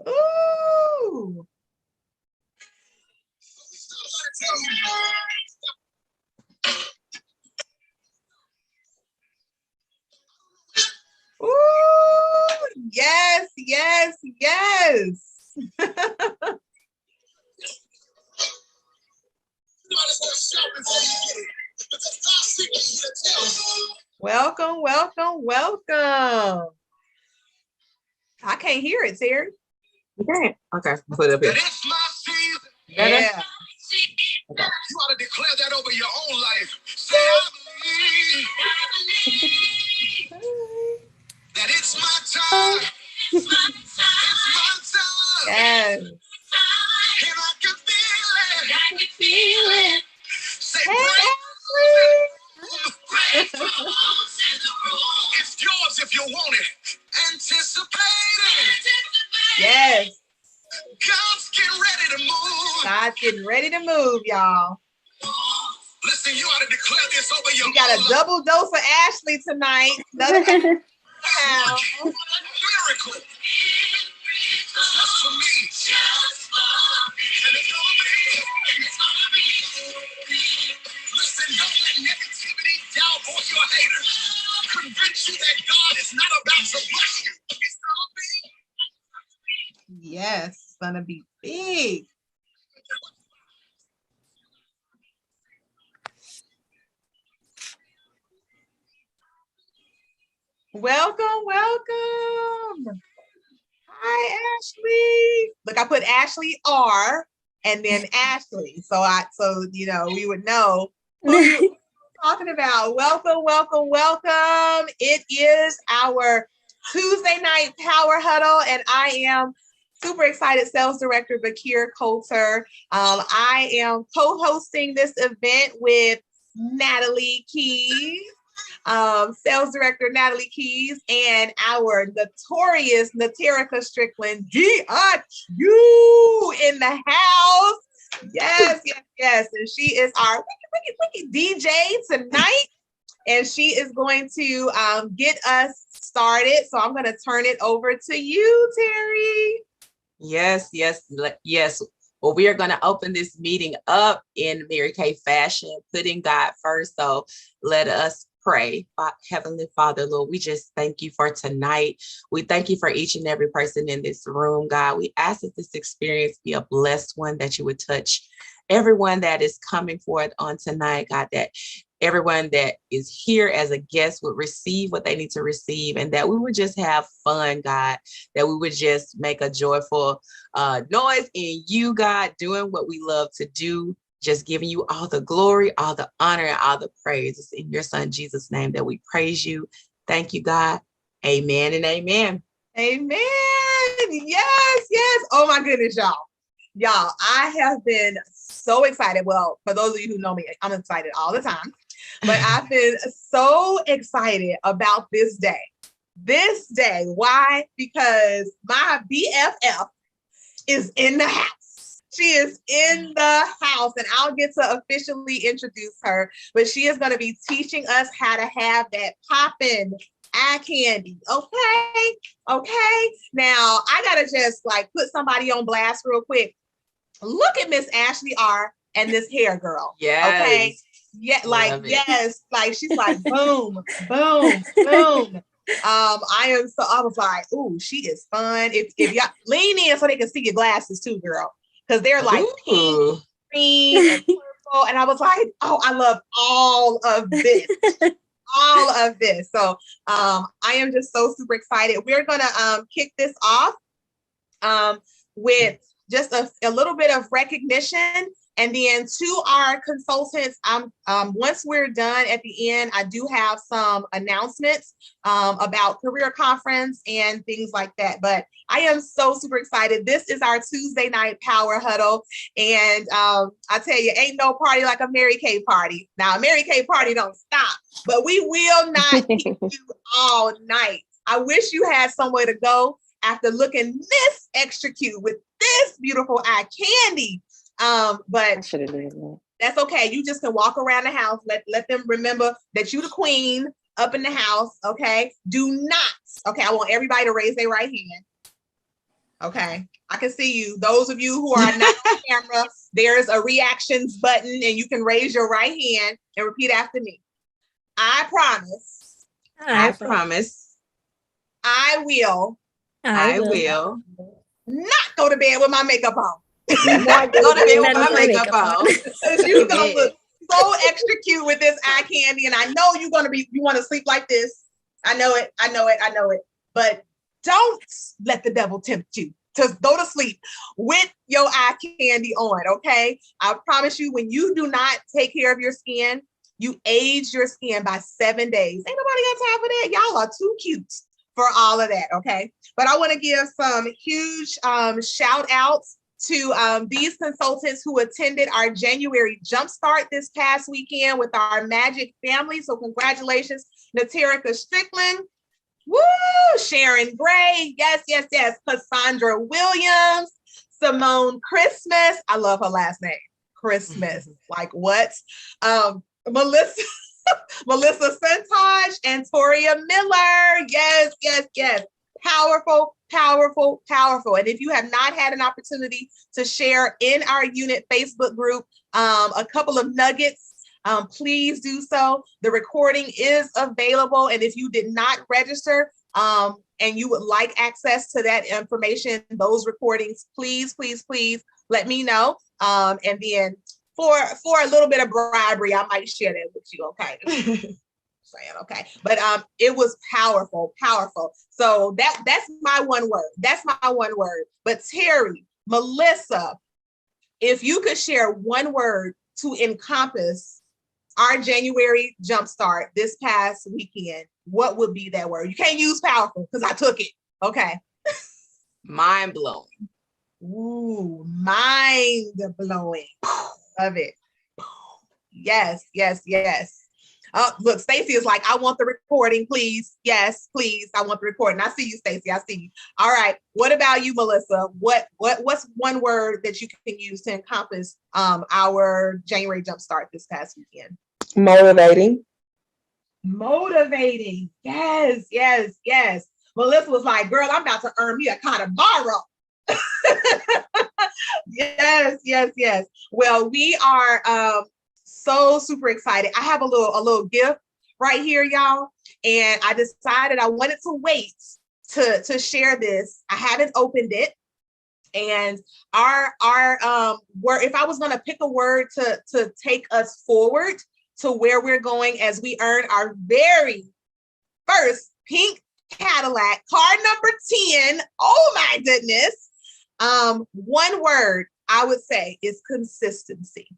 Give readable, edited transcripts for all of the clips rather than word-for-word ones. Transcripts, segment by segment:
Ooh. Ooh, yes, yes, yes. Welcome, welcome, welcome. I can't hear it, Terry. Okay. Okay. Put it up here. Yeah. Okay. You ought to declare that over your own life. Say, I believe that it's my time. It's my time. Yes. And I can feel it. I can feel it. Say, it's yours if you want it. Anticipating. Yes. God's getting ready to move. God's getting ready to move, y'all. Listen, you ought to declare this over your We got a double dose of Ashley tonight. Another miracle. Just for me. And it's gonna be. Listen, don't let negativity, doubt, or your haters convince you that God is not about to bless you. It's gonna be. Yes, it's gonna be big. Welcome, welcome. Hi, Ashley. Look, I put Ashley R and then Ashley. So we would know who you're talking about. Welcome, welcome, welcome. It is our Tuesday night power huddle, and I am super excited. Sales Director Bakir Coulter. I am co-hosting this event with Natalie Keys. Sales Director Natalie Keys, and our notorious Naterica Strickland, DIU in the house. Yes, yes, yes. And she is our wicked DJ tonight. And she is going to get us started. So I'm going to turn it over to you, Terry. Yes, yes, yes. Well, we are going to open this meeting up in Mary Kay fashion, putting God first. So let us pray. Heavenly Father, Lord, we just thank you for tonight. We thank you for each and every person in this room, God. We ask that this experience be a blessed one, that you would touch everyone that is coming forth on tonight, God, that everyone that is here as a guest would receive what they need to receive, and that we would just have fun, God, that we would just make a joyful noise in you, God, doing what we love to do, just giving you all the glory, all the honor, and all the praise. It's in your son, Jesus' name, that we praise you. Thank you, God. Amen and amen. Amen. Yes, yes. Oh my goodness, y'all. Y'all, I have been so excited. Well, for those of you who know me, I'm excited all the time. But I've been so excited about this day. This day. Why? Because my BFF is in the house. She is in the house, and I'll get to officially introduce her, but she is going to be teaching us how to have that poppin' eye candy. Okay. Okay. Now I got to just put somebody on blast real quick. Look at Miss Ashley R and this hair girl. Yes. Okay. Yeah. Yes. She's like, boom, boom, boom. I was like, ooh, she is fun. If y'all lean in so they can see your glasses too, girl. Because they're like pink, green, and purple. And I was like, oh, I love all of this. All of this. So I am just so super excited. We're gonna kick this off with just a little bit of recognition. And then to our consultants, once we're done at the end, I do have some announcements about career conference and things like that. But I am so super excited. This is our Tuesday night power huddle. And I tell you, ain't no party like a Mary Kay party. Now, a Mary Kay party don't stop, but we will not keep you all night. I wish you had somewhere to go after looking this extra cute with this beautiful eye candy. But that's okay. You just can walk around the house. Let them remember that you the queen up in the house. Okay. Do not. Okay. I want everybody to raise their right hand. Okay. I can see you. Those of you who are not on camera, there's a reactions button and you can raise your right hand and repeat after me. I promise. I promise. I will not go to bed with my makeup on. Not go to bed with my makeup on. You're going to look so extra cute with this eye candy. And I know you want to sleep like this. I know it. But don't let the devil tempt you to go to sleep with your eye candy on, okay? I promise you, when you do not take care of your skin, you age your skin by 7 days. Ain't nobody got time for that. Y'all are too cute for all of that, okay? But I want to give some huge shout outs to these consultants who attended our January Jumpstart this past weekend with our Magic family. So congratulations, Naterica Strickland. Woo! Sharon Gray. Yes. Cassandra Williams. Simone Christmas. I love her last name. Christmas. Like what? Melissa Sentage and Toria Miller. Yes. Powerful. And if you have not had an opportunity to share in our unit Facebook group, a couple of nuggets, please do so. The recording is available. And if you did not register and you would like access to that information, those recordings, please let me know. And then for a little bit of bribery, I might share that with you. Okay. Saying, okay. But it was powerful. So that's my one word. But Terry, Melissa, if you could share one word to encompass our January Jumpstart this past weekend, what would be that word? You can't use powerful because I took it. Okay. Mind blowing. Ooh, mind blowing. Love it. Yes. Look, Stacy is like, I want the recording, please. Yes, please. I want the recording. I see you, Stacy. I see you. All right. What about you, Melissa? What's one word that you can use to encompass our January Jumpstart this past weekend? Motivating. Yes. Melissa was like, girl, I'm about to earn me a kind of borrow. Yes. Well, we are so super excited. I have a little gift right here, y'all. And I decided I wanted to wait to share this. I haven't opened it. And our word, if I was going to pick a word to take us forward to where we're going as we earn our very first pink Cadillac, car number 10. Oh my goodness. One word I would say is consistency.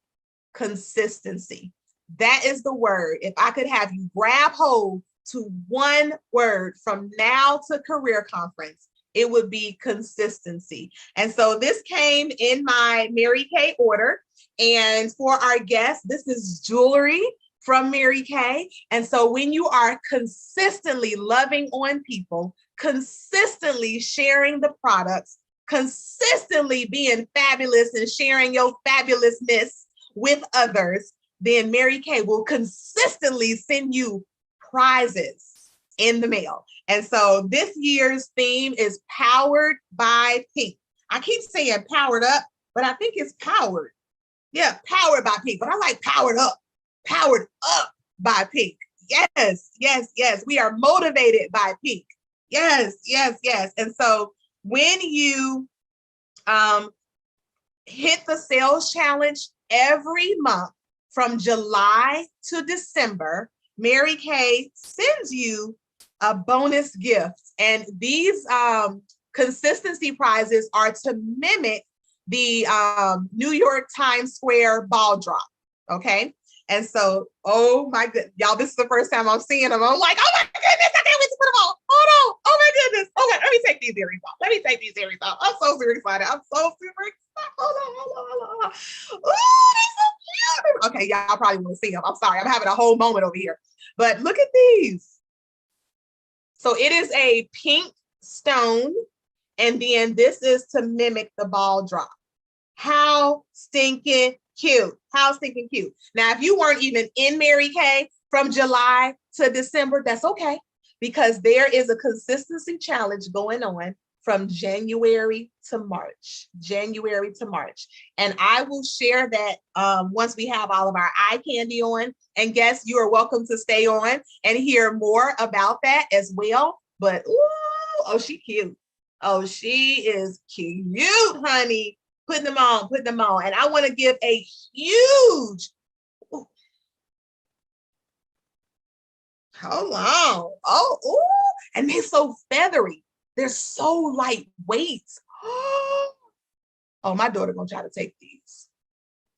That is the word. If I could have you grab hold to one word from now to career conference, it would be consistency. And so this came in my Mary Kay order. And for our guests, this is jewelry from Mary Kay. And so when you are consistently loving on people, consistently sharing the products, consistently being fabulous and sharing your fabulousness with others, then Mary Kay will consistently send you prizes in the mail. And so this year's theme is Powered by Pink. I keep saying powered up, but I think it's powered. Yeah, powered by Pink, but I like powered up by Pink. Yes. We are motivated by Pink. Yes. And so when you hit the sales challenge every month from July to December, Mary Kay sends you a bonus gift. And these consistency prizes are to mimic the New York Times Square ball drop. Okay. And so, oh my goodness, y'all, this is the first time I'm seeing them. I'm like, oh my goodness, I can't wait to put them on. Oh no, oh my goodness. Okay, let me take these earrings off. I'm so super excited. Hold on. Ooh, they're so cute. Okay, y'all probably want to see them. I'm sorry, I'm having a whole moment over here. But look at these. So it is a pink stone, and then this is to mimic the ball drop. How stinking cute. Now, if you weren't even in Mary Kay from July to December, that's okay, because there is a consistency challenge going on from January to March. January to March. And I will share that once we have all of our eye candy on. And guests, you are welcome to stay on and hear more about that as well. But ooh, oh, she cute. Oh, she is cute, honey. Putting them on, putting them on. And I want to give a huge, ooh, hold on. Oh, ooh, and they're so feathery. They're so lightweight. Oh, my daughter gonna try to take these.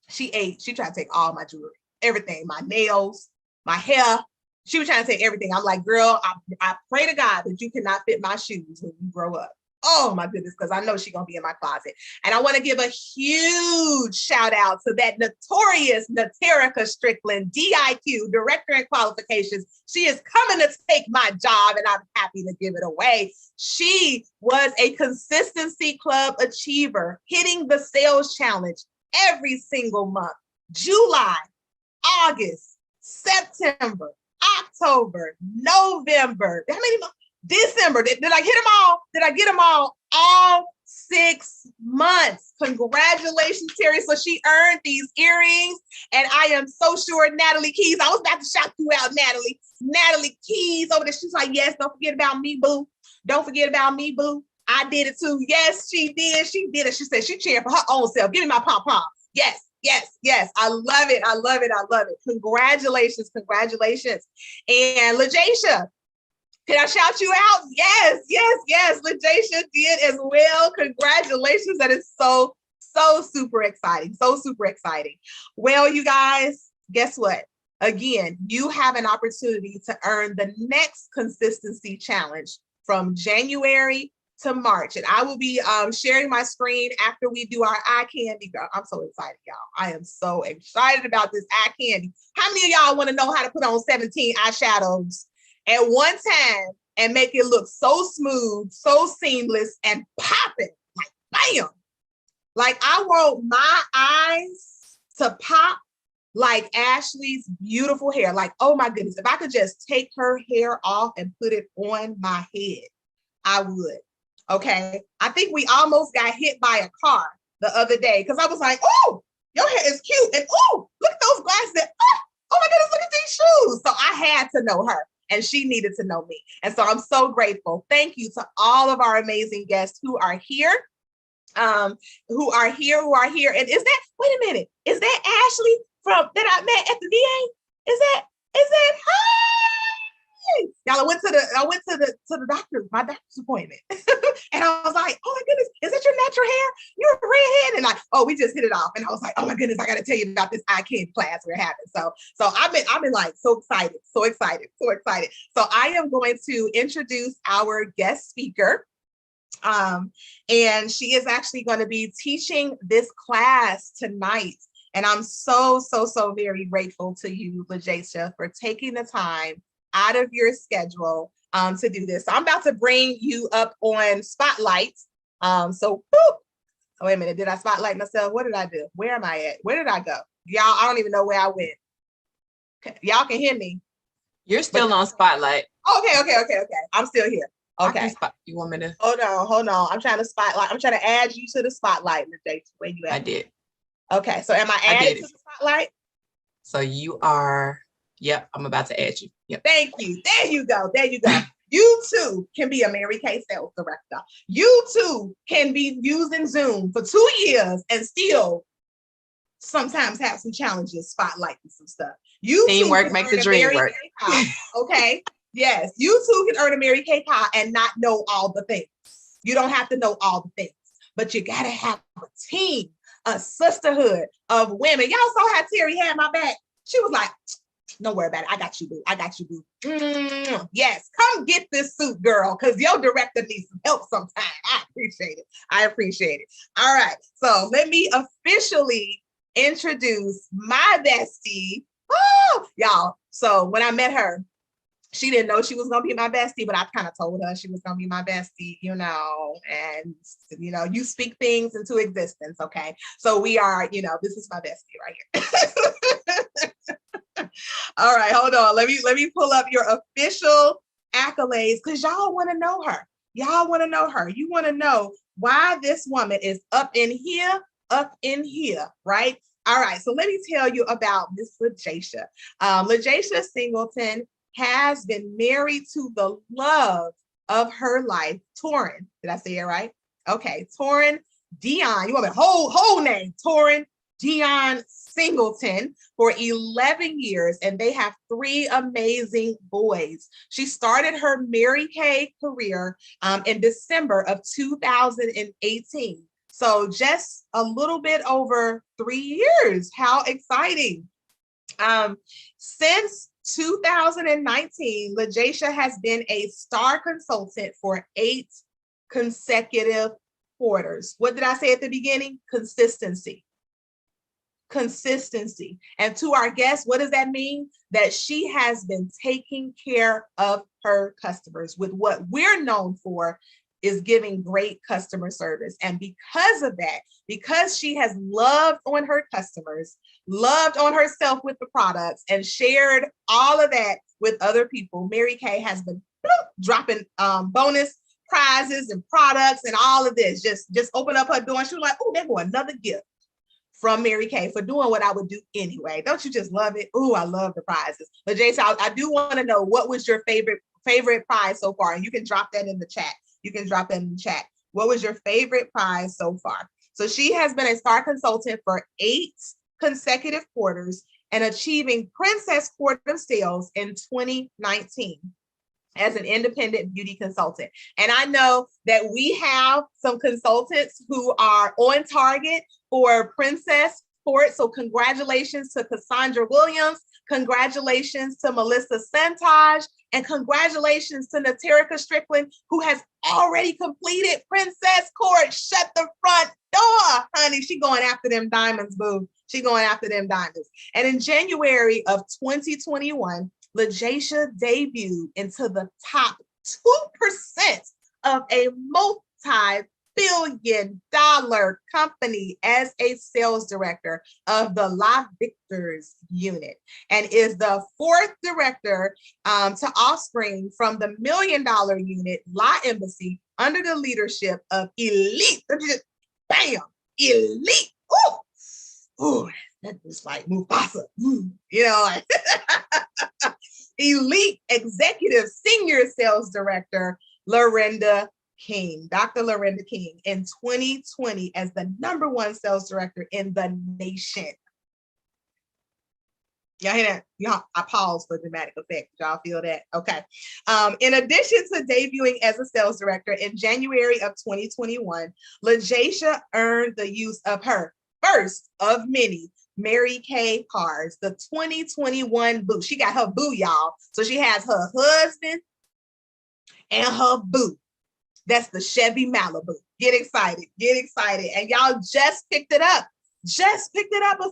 She tried to take all my jewelry, everything, my nails, my hair. She was trying to take everything. I'm like, girl, I pray to God that you cannot fit my shoes when you grow up. Oh my goodness, because I know she's gonna be in my closet. And I want to give a huge shout out to that notorious Naterica Strickland, DIQ, Director in Qualifications. She is coming to take my job, and I'm happy to give it away. She was a Consistency Club achiever, hitting the sales challenge every single month. July, August, September, October, November. How many months? December. Did I get them all? Did I get them all? All 6 months. Congratulations, Terry. So she earned these earrings. And I am so sure Natalie Keys, I was about to shout you out, Natalie. Natalie Keys over there. She's like, yes, don't forget about me, boo. Don't forget about me, boo. I did it too. Yes, she did. She did it. She said she cheered for her own self. Give me my pom-pom. Yes, yes, yes. I love it. I love it. I love it. Congratulations. Congratulations. And LaJacia, can I shout you out? Yes, yes, yes. LaJacia did as well. Congratulations. That is so super exciting. So super exciting. Well, you guys, guess what? Again, you have an opportunity to earn the next consistency challenge from January to March. And I will be sharing my screen after we do our eye candy. I'm so excited, y'all. I am so excited about this eye candy. How many of y'all want to know how to put on 17 eyeshadows at one time and make it look so smooth, so seamless, and popping, like bam? Like I want my eyes to pop like Ashley's beautiful hair. Like, oh my goodness, if I could just take her hair off and put it on my head, I would. Okay. I think we almost got hit by a car the other day because I was like, oh, your hair is cute. And oh, look at those glasses. Oh my goodness, look at these shoes. So I had to know her. And she needed to know me. And so I'm so grateful. Thank you to all of our amazing guests who are here. And is that, wait a minute, is that Ashley that I met at the VA? Is that hi? Y'all, I went to the doctor, my doctor's appointment. And I was like, oh my goodness, is that your natural hair? You're a redhead. And like, oh, we just hit it off. And I was like, oh my goodness, I gotta tell you about this eye candy class we're having. So I've been like so excited. So I am going to introduce our guest speaker. And she is actually going to be teaching this class tonight. And I'm so very grateful to you, LaJacia, for taking the time out of your schedule to do this. So I'm about to bring you up on Spotlight. So boop. Oh, wait a minute. Did I spotlight myself? What did I do? Where am I at? Where did I go? Y'all, I don't even know where I went. Y'all can hear me. You're still on Spotlight. Okay. I'm still here. Okay. You want me to? Hold on. I'm trying to spotlight. I'm trying to add you to the spotlight, LaJacia. Where you at? I did. Okay. So am I added to the spotlight? So you are. Yep. I'm about to add you. Yep. Thank you. There you go. You too can be a Mary Kay sales director. You too can be using Zoom for 2 years and still sometimes have some challenges spotlighting some stuff. You teamwork makes the dream work. Okay. Yes, you too can earn a Mary Kay pie and not know all the things. You don't have to know all the things, but you gotta have a team, a sisterhood of women. Y'all saw how Terry had my back. She was like, don't worry about it. I got you, boo. Yes, come get this suit, girl, because your director needs some help sometime. I appreciate it. All right, so let me officially introduce my bestie. Oh, y'all. So when I met her, she didn't know she was going to be my bestie, but I kind of told her she was going to be my bestie, and, you speak things into existence. Okay. So we are, this is my bestie right here. All right, hold on. Let me pull up your official accolades because y'all want to know her. Y'all want to know her. You want to know why this woman is up in here, right? All right, so let me tell you about Miss LaJacia. LaJacia Singleton has been married to the love of her life, Torin. Did I say it right? Okay, Torin Dion. You want the whole name? Torin Dion Singleton for 11 years, and they have 3 amazing boys. She started her Mary Kay career in December of 2018. So just a little bit over 3 years. How exciting. Since 2019, LaJacia has been a star consultant for 8 consecutive quarters. What did I say at the beginning? Consistency. And to our guests, what does that mean? That she has been taking care of her customers with what we're known for is giving great customer service. And because of that, because she has loved on her customers, loved on herself with the products, and shared all of that with other people, Mary Kay has been dropping bonus prizes and products and all of this. Just open up her door and she was like, oh, there go another gift from Mary Kay for doing what I would do anyway. Don't you just love it? Oh, I love the prizes. But Jason, I do want to know, what was your favorite prize so far? And you can drop that in the chat. What was your favorite prize so far? So she has been a star consultant for 8 consecutive quarters and achieving Princess Quarter of Sales in 2019 as an independent beauty consultant. And I know that we have some consultants who are on target for Princess Court. So congratulations to Cassandra Williams. Congratulations to Melissa Santage. And congratulations to Naterica Strickland, who has already completed Princess Court. Shut the front door, honey. She going after them diamonds, boo. She going after them diamonds. And in January of 2021, LaJacia debuted into the top 2% of a multi-billion-dollar company as a sales director of the La Victors unit, and is the 4th director to offspring from the $1 million unit, La Embassy, under the leadership of Elite. Bam! Elite. Ooh, that was like Mufasa. Like Elite Executive Senior Sales Director, Lorinda King, Dr. Lorinda King, in 2020 as the #1 sales director in the nation. Y'all hear that? Y'all, I paused for dramatic effect. Y'all feel that? Okay. In addition to debuting as a sales director in January of 2021, LaJacia earned the use of her first of many Mary Kay cars, the 2021 boo. She got her boo, y'all. So she has her husband and her boo. That's the Chevy Malibu. Get excited. And y'all just picked it up. A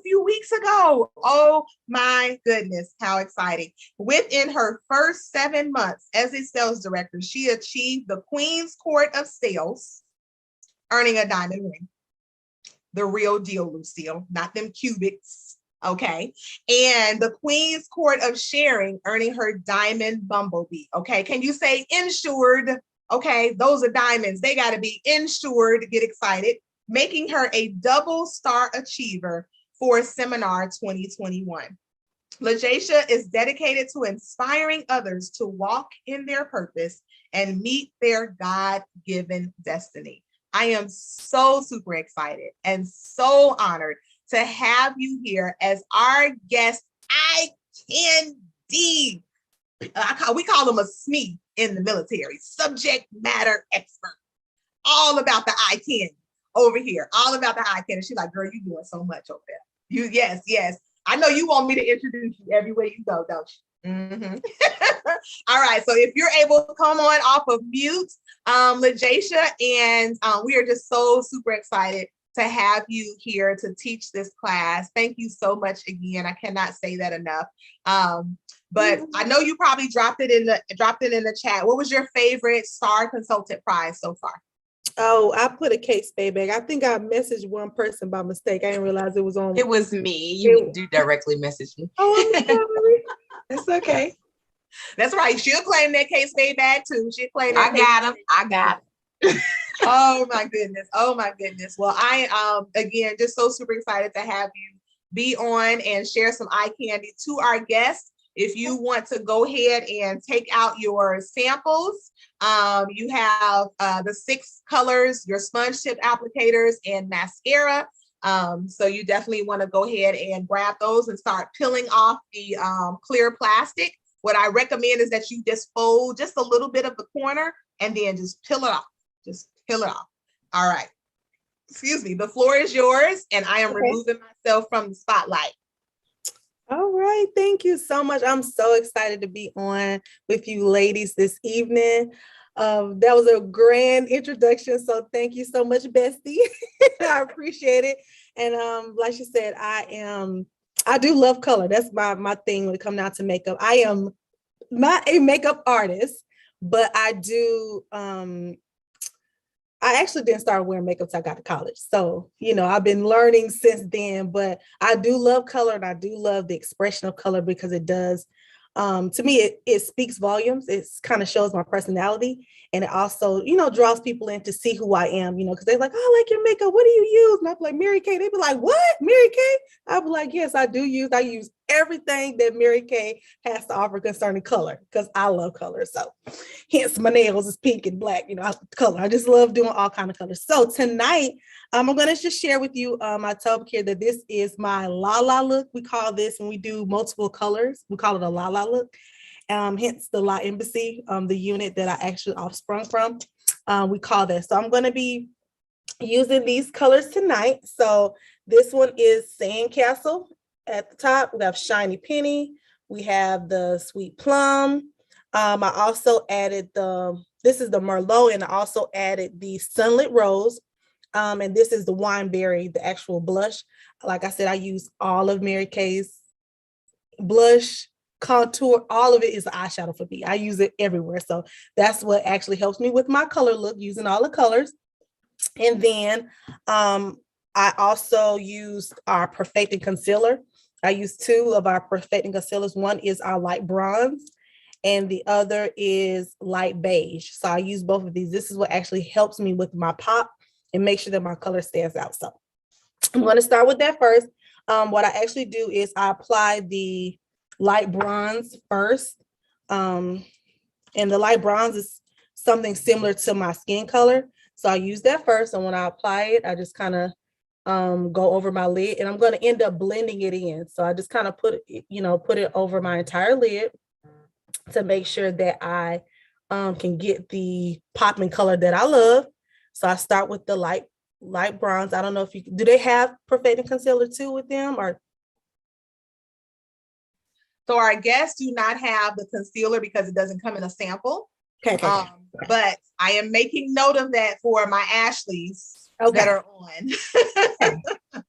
few weeks ago. Oh my goodness, how exciting. Within her first 7 months as a sales director, she achieved the Queen's Court of Sales, earning a diamond ring. The real deal, Lucille, not them cubics, okay? And the Queen's Court of Sharing, earning her diamond bumblebee, okay? Can you say insured? Okay, those are diamonds. They got to be insured to get excited, making her a double star achiever for Seminar 2021. LaJacia is dedicated to inspiring others to walk in their purpose and meet their God-given destiny. I am so super excited and so honored to have you here as our guest, ICAND. We call him a SME in the military, subject matter expert. All about the ICAND over here, all about the ICAND. And she's like, girl, you doing so much over there. Yes. I know you want me to introduce you everywhere you go, don't you? Mm-hmm. All right, so if you're able to come on off of mute, LaJacia, and we are just so super excited to have you here to teach this class. Thank you so much again. I cannot say that enough. But I know you probably dropped it in the chat. What was your favorite star consultant prize so far? Oh, I put a Kate Spade bag. I think I messaged one person by mistake. I didn't realize it was on. It was me. You do directly message me. Oh, I'm sorry. It's okay. That's right. She'll claim that Kate Spade bag too. She'll claim that. I got him. Oh my goodness. Oh my goodness. Well, I again just so super excited to have you be on and share some eye candy to our guests. If you want to go ahead and take out your samples, you have the 6 colors, your sponge tip applicators and mascara. So you definitely want to go ahead and grab those and start peeling off the clear plastic. What I recommend is that you just fold just a little bit of the corner and then just peel it off. Just peel it off. All right. Excuse me. The floor is yours, and I am removing myself from the spotlight. All right. Thank you so much. I'm so excited to be on with you ladies this evening. That was a grand introduction. So thank you so much, Bestie. I appreciate it. And like she said, I do love color. That's my thing when it comes down to makeup. I am not a makeup artist, but I do I actually didn't start wearing makeup till I got to college. So, I've been learning since then, but I do love color and I do love the expression of color because it does, to me, it speaks volumes. It kind of shows my personality. And it also, draws people in to see who I am, because they're like, oh, I like your makeup. What do you use? And I'd be like, Mary Kay. They'd be like, what? Mary Kay? I'd be like, yes, I use everything that Mary Kay has to offer concerning color because I love color. So hence my nails is pink and black, color. I just love doing all kinds of colors. So tonight, I'm going to just share with you, I told Bakir that this is my La La look. We call this when we do multiple colors. We call it a La La look. Hence the La Embassy, the unit that I actually offsprung from. We call that. So I'm going to be using these colors tonight. So this one is Sandcastle. At the top, we have Shiny Penny. We have the Sweet Plum. I also added this is the Merlot, and I also added the Sunlit Rose. And this is the Wineberry, the actual blush. Like I said, I use all of Mary Kay's blush, contour, all of it is eyeshadow for me. I use it everywhere. So that's what actually helps me with my color look, using all the colors. And then I also use our Perfecting Concealer. I use 2 of our Perfecting Concealers. One is our light bronze and the other is light beige. So I use both of these. This is what actually helps me with my pop and make sure that my color stands out. So I'm going to start with that first. What I actually do is I apply the light bronze first. And the light bronze is something similar to my skin color. So I use that first. And when I apply it, I just kind of go over my lid, and I'm going to end up blending it in. So I just kind of put it over my entire lid to make sure that I can get the popping color that I love. So I start with the light bronze. I don't know if do they have Perfecting Concealer too with them, or? So our guests do not have the concealer because it doesn't come in a sample. Okay. But I am making note of that for my Ashleys that are on.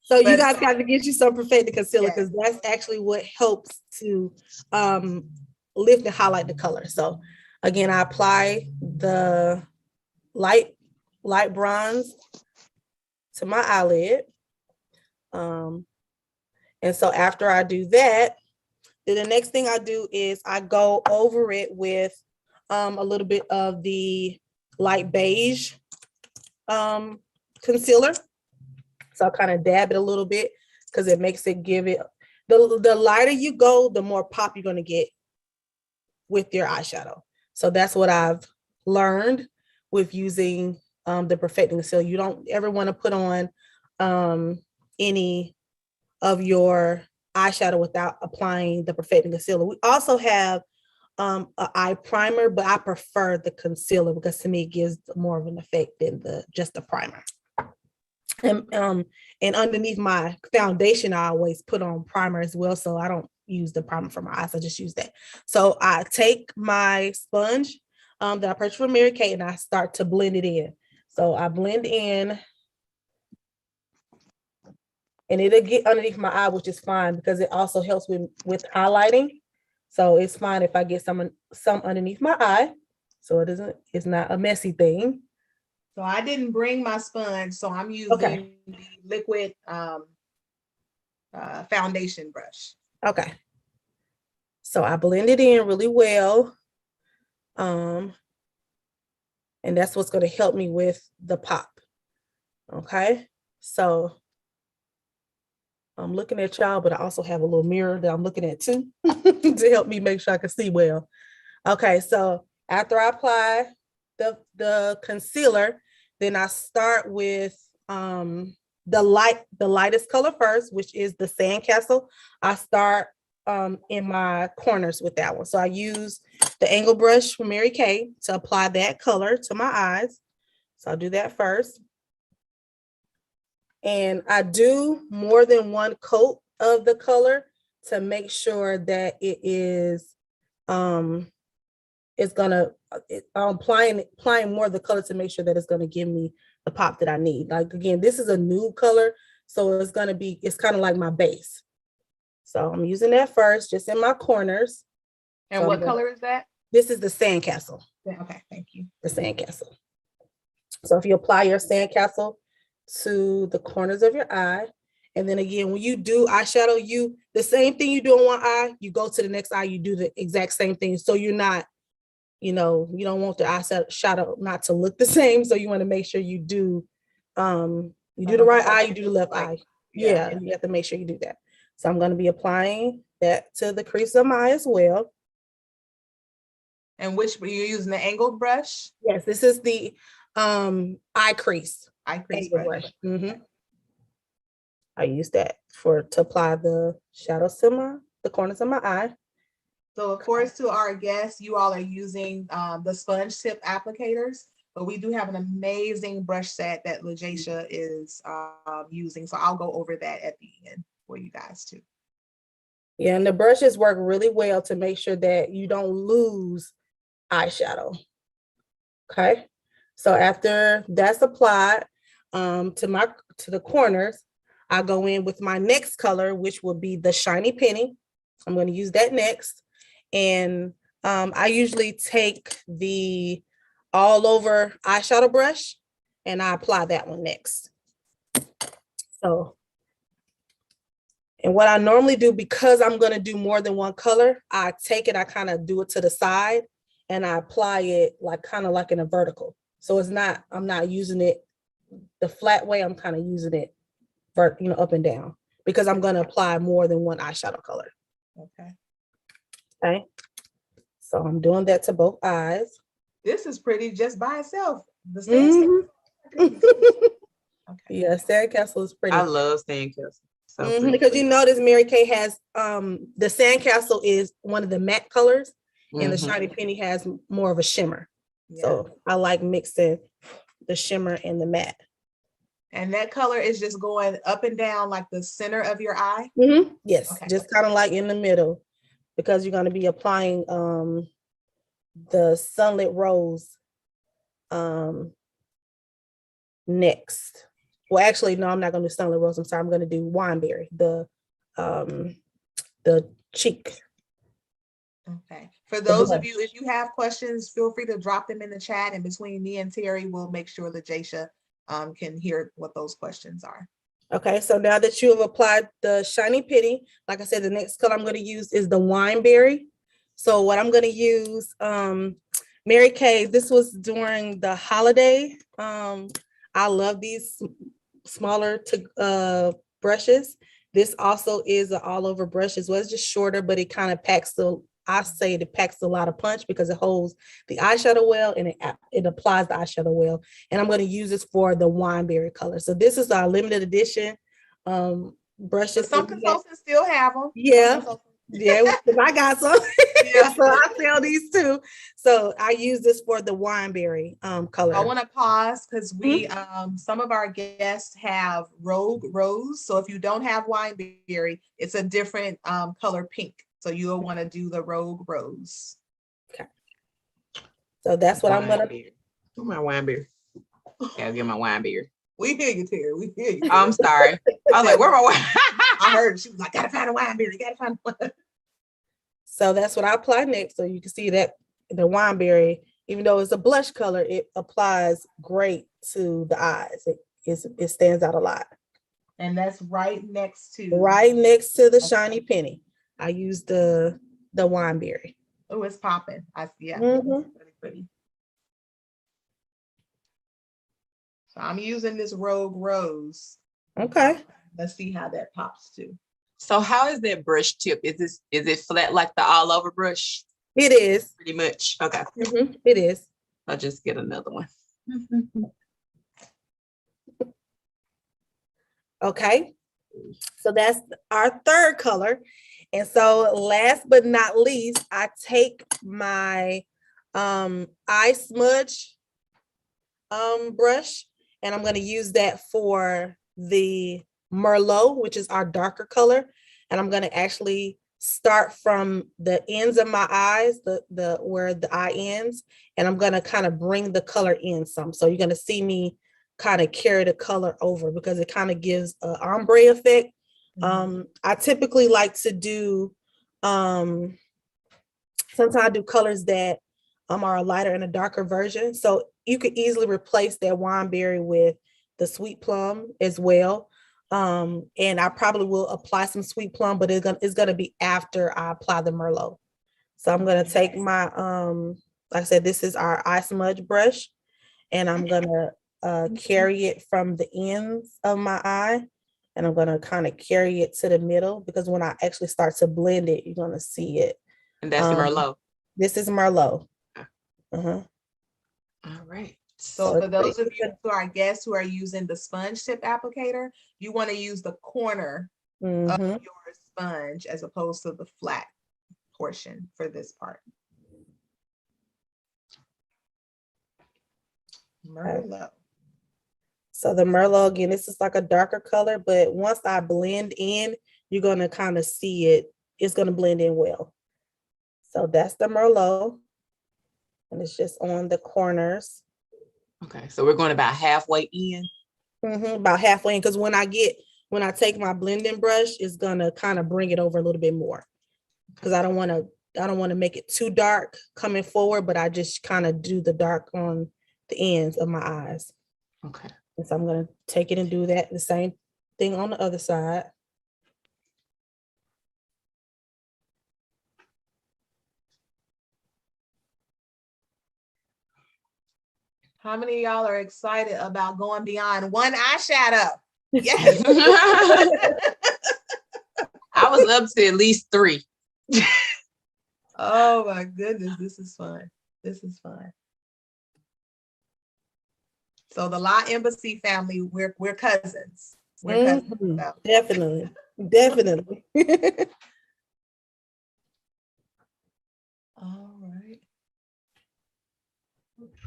So you guys got to get you some Perfecting Concealer because that's actually what helps to lift and highlight the color. So again, I apply the light bronze to my eyelid. And so after I do that, then the next thing I do is I go over it with a little bit of the light beige concealer. So I kind of dab it a little bit because it makes it give it, the lighter you go, the more pop you're going to get with your eyeshadow. So that's what I've learned with using the Perfecting Concealer. You don't ever want to put on any of your eyeshadow without applying the Perfecting Concealer. We also have an eye primer, but I prefer the concealer because to me it gives more of an effect than just the primer. And underneath my foundation, I always put on primer as well. So I don't use the primer for my eyes. I just use that. So I take my sponge that I purchased from Mary Kay and I start to blend it in. So I blend in and it'll get underneath my eye, which is fine because it also helps with highlighting. So it's fine if I get some underneath my eye. So it's not a messy thing. So I didn't bring my sponge, so I'm using the liquid foundation brush. Okay. So I blend it in really well. And that's what's going to help me with the pop. Okay, so I'm looking at y'all, but I also have a little mirror that I'm looking at too to help me make sure I can see well. Okay, so after I apply the concealer, then I start with the lightest color first, which is the Sandcastle. I start in my corners with that one. So I use the angle brush from Mary Kay to apply that color to my eyes. So I'll do that first. And I do more than one coat of the color to make sure that it is it's gonna I'm applying more of the color to make sure that it's gonna give me the pop that I need. Like again, this is a nude color, so it's kind of like my base. So I'm using that first, just in my corners. And so what color is that? This is the Sandcastle. Okay, thank you. The Sandcastle. So if you apply your Sandcastle to the corners of your eye, and then again, when you do eyeshadow, the same thing you do on one eye, you go to the next eye, you do the exact same thing. So you're not, you don't want the eyeshadow not to look the same. So you want to make sure you do, you do the right eye, you do the left eye. Yeah, you have to make sure you do that. So I'm going to be applying that to the crease of my eye as well. And which, you're using the angled brush? Yes, this is the eye crease. Eye crease brush. Mm-hmm. I use that to apply the shadows to the corners of my eye. So of course, to our guests, you all are using the sponge tip applicators, but we do have an amazing brush set that LaJacia is using. So I'll go over that at the end for you guys too. Yeah, and the brushes work really well to make sure that you don't lose eyeshadow. Okay, so after that's applied to the corners, I go in with my next color, which will be the Shiny Penny. I'm going to use that next. And I usually take the all over eyeshadow brush and I apply that one next. So, and what I normally do, because I'm going to do more than one color, I kind of do it to the side and I apply it kind of like in a vertical. So I'm not using it the flat way. I'm kind of using it up and down because I'm going to apply more than one eyeshadow color. Okay. So I'm doing that to both eyes. This is pretty just by itself. The Sandcastle. Yeah, Sandcastle is pretty. I love Sandcastle. So because you notice Mary Kay has the Sandcastle is one of the matte colors, and the Shiny Penny has more of a shimmer. Yeah. So I like mixing the shimmer and the matte. And that color is just going up and down like the center of your eye? Yes, just kind of like in the middle, because you're going to be applying the Sunlit Rose next. Well, actually, no, I'm not going to do Sunlit Rose. I'm sorry. I'm going to do Wineberry, the cheek. Okay. For those of you, if you have questions, feel free to drop them in the chat, and between me and Terry, we'll make sure that LaJacia can hear what those questions are. Okay, so now that you have applied the Shiny Penny, like I said, the next color I'm going to use is the Wineberry. So what I'm going to use, Mary Kay, this was during the holiday. I love these smaller brushes. This also is an all over brush as well. It's just shorter, but it kind of packs it packs a lot of punch because it holds the eyeshadow well and it applies the eyeshadow well. And I'm going to use this for the Wineberry color. So this is our limited edition brushes. Some consultants still have them. Yeah. Yeah, I got some. Yeah. So I sell these too. So I use this for the Wineberry color. I want to pause because we some of our guests have Rogue Rose. So if you don't have Wineberry, it's a different color pink. So you'll want to do the Rogue Rose. Okay. So that's what I'm gonna do. My Wineberry. I'll get my Wineberry. We hear you, Terry. We hear you. I'm sorry. I was like, where my wine? I heard she was like, gotta find a Wineberry, gotta find one. So that's what I apply next. So you can see that the Wineberry, even though it's a blush color, it applies great to the eyes. It stands out a lot. And that's right next to the Shiny Penny. I use the the wineberry. Oh, it's popping. Yeah, Mhm. it's really pretty. So I'm using this Rogue Rose. Okay. Let's see how that pops too. So how is that brush tip? Is it flat like the all over brush? It is. Pretty much. Okay. It is. I'll just get another one. Okay. So that's our third color. And so last but not least, I take my eye smudge brush, and I'm going to use that for the Merlot, which is our darker color. And I'm going to actually start from the ends of my eyes, the where the eye ends, and I'm going to kind of bring the color in some. So you're going to see me kind of carry the color over because it kind of gives an ombre effect. I typically like to do sometimes I do colors that are a lighter and a darker version. So you could easily replace that wineberry with the sweet plum as well. And I probably will apply some sweet plum, but it's gonna be after I apply the Merlot. So I'm gonna take my like I said, this is our eye smudge brush, and I'm gonna carry it from the ends of my eye, and I'm gonna kind of carry it to the middle because when I actually start to blend it, you're gonna see it. And that's the Merlot. This is Merlot. All right. So for those of you who are guests who are using the sponge tip applicator, you want to use the corner of your sponge as opposed to the flat portion for this part. Merlot. So the Merlot, again, this is like a darker color, but once I blend in, you're going to kind of see it. It's going to blend in well. So that's the Merlot. And it's just on the corners. Okay, so we're going about halfway in. About halfway in, because when I take my blending brush, it's gonna kind of bring it over a little bit more. Because I don't want to make it too dark coming forward, but I just kind of do the dark on the ends of my eyes. Okay. And so I'm gonna take it and do that the same thing on the other side. How many of y'all are excited about going beyond one eyeshadow? Yes. I was up to at least 3. Oh my goodness, this is fun. This is fun. So the La Embassy family, we're cousins. We're cousins. So. Definitely. Definitely. All right.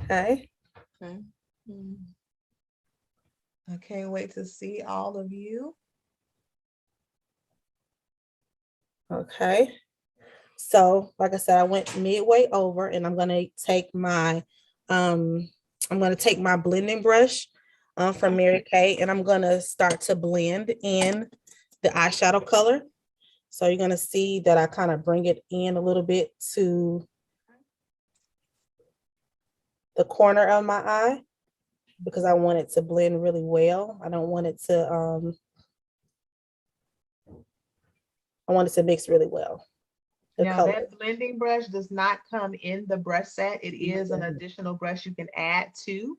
Okay. I can't wait to see all of you. Okay. So, like I said, I went midway over, and I'm gonna take my blending brush from Mary Kay, and I'm gonna start to blend in the eyeshadow color. So you're gonna see that I kind of bring it in a little bit to the corner of my eye because I want it to blend really well. I don't want it to I want it to mix really well. Now that blending brush does not come in the brush set. It is an additional brush you can add to,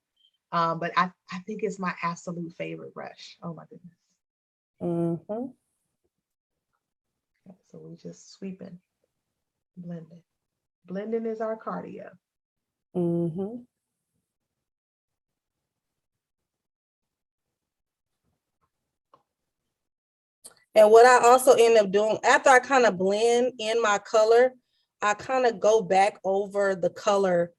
but I think it's my absolute favorite brush. Oh my goodness. So we just sweeping, blending. Blending is our cardio. And what I also end up doing after I kind of blend in my color, I kind of go back over the color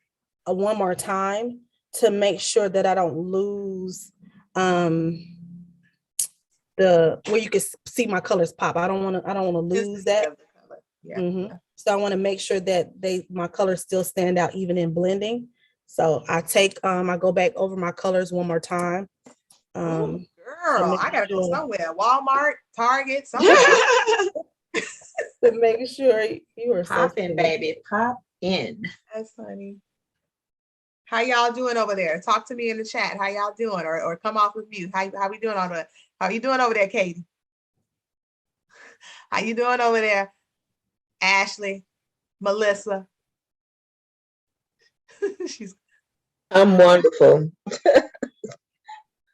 one more time to make sure that I don't lose where you can see my colors pop. I don't want to lose that. So I want to make sure that my colors still stand out even in blending. So I go back over my colors one more time. Ooh, girl, I gotta go somewhere. Walmart, Target, somewhere. To make sure you are popping, baby. Pop in. That's funny. How y'all doing over there? Talk to me in the chat. How y'all doing? Or come off with mute. How we doing on the? How you doing over there, Katie? How you doing over there, Ashley? Melissa. She's I'm wonderful.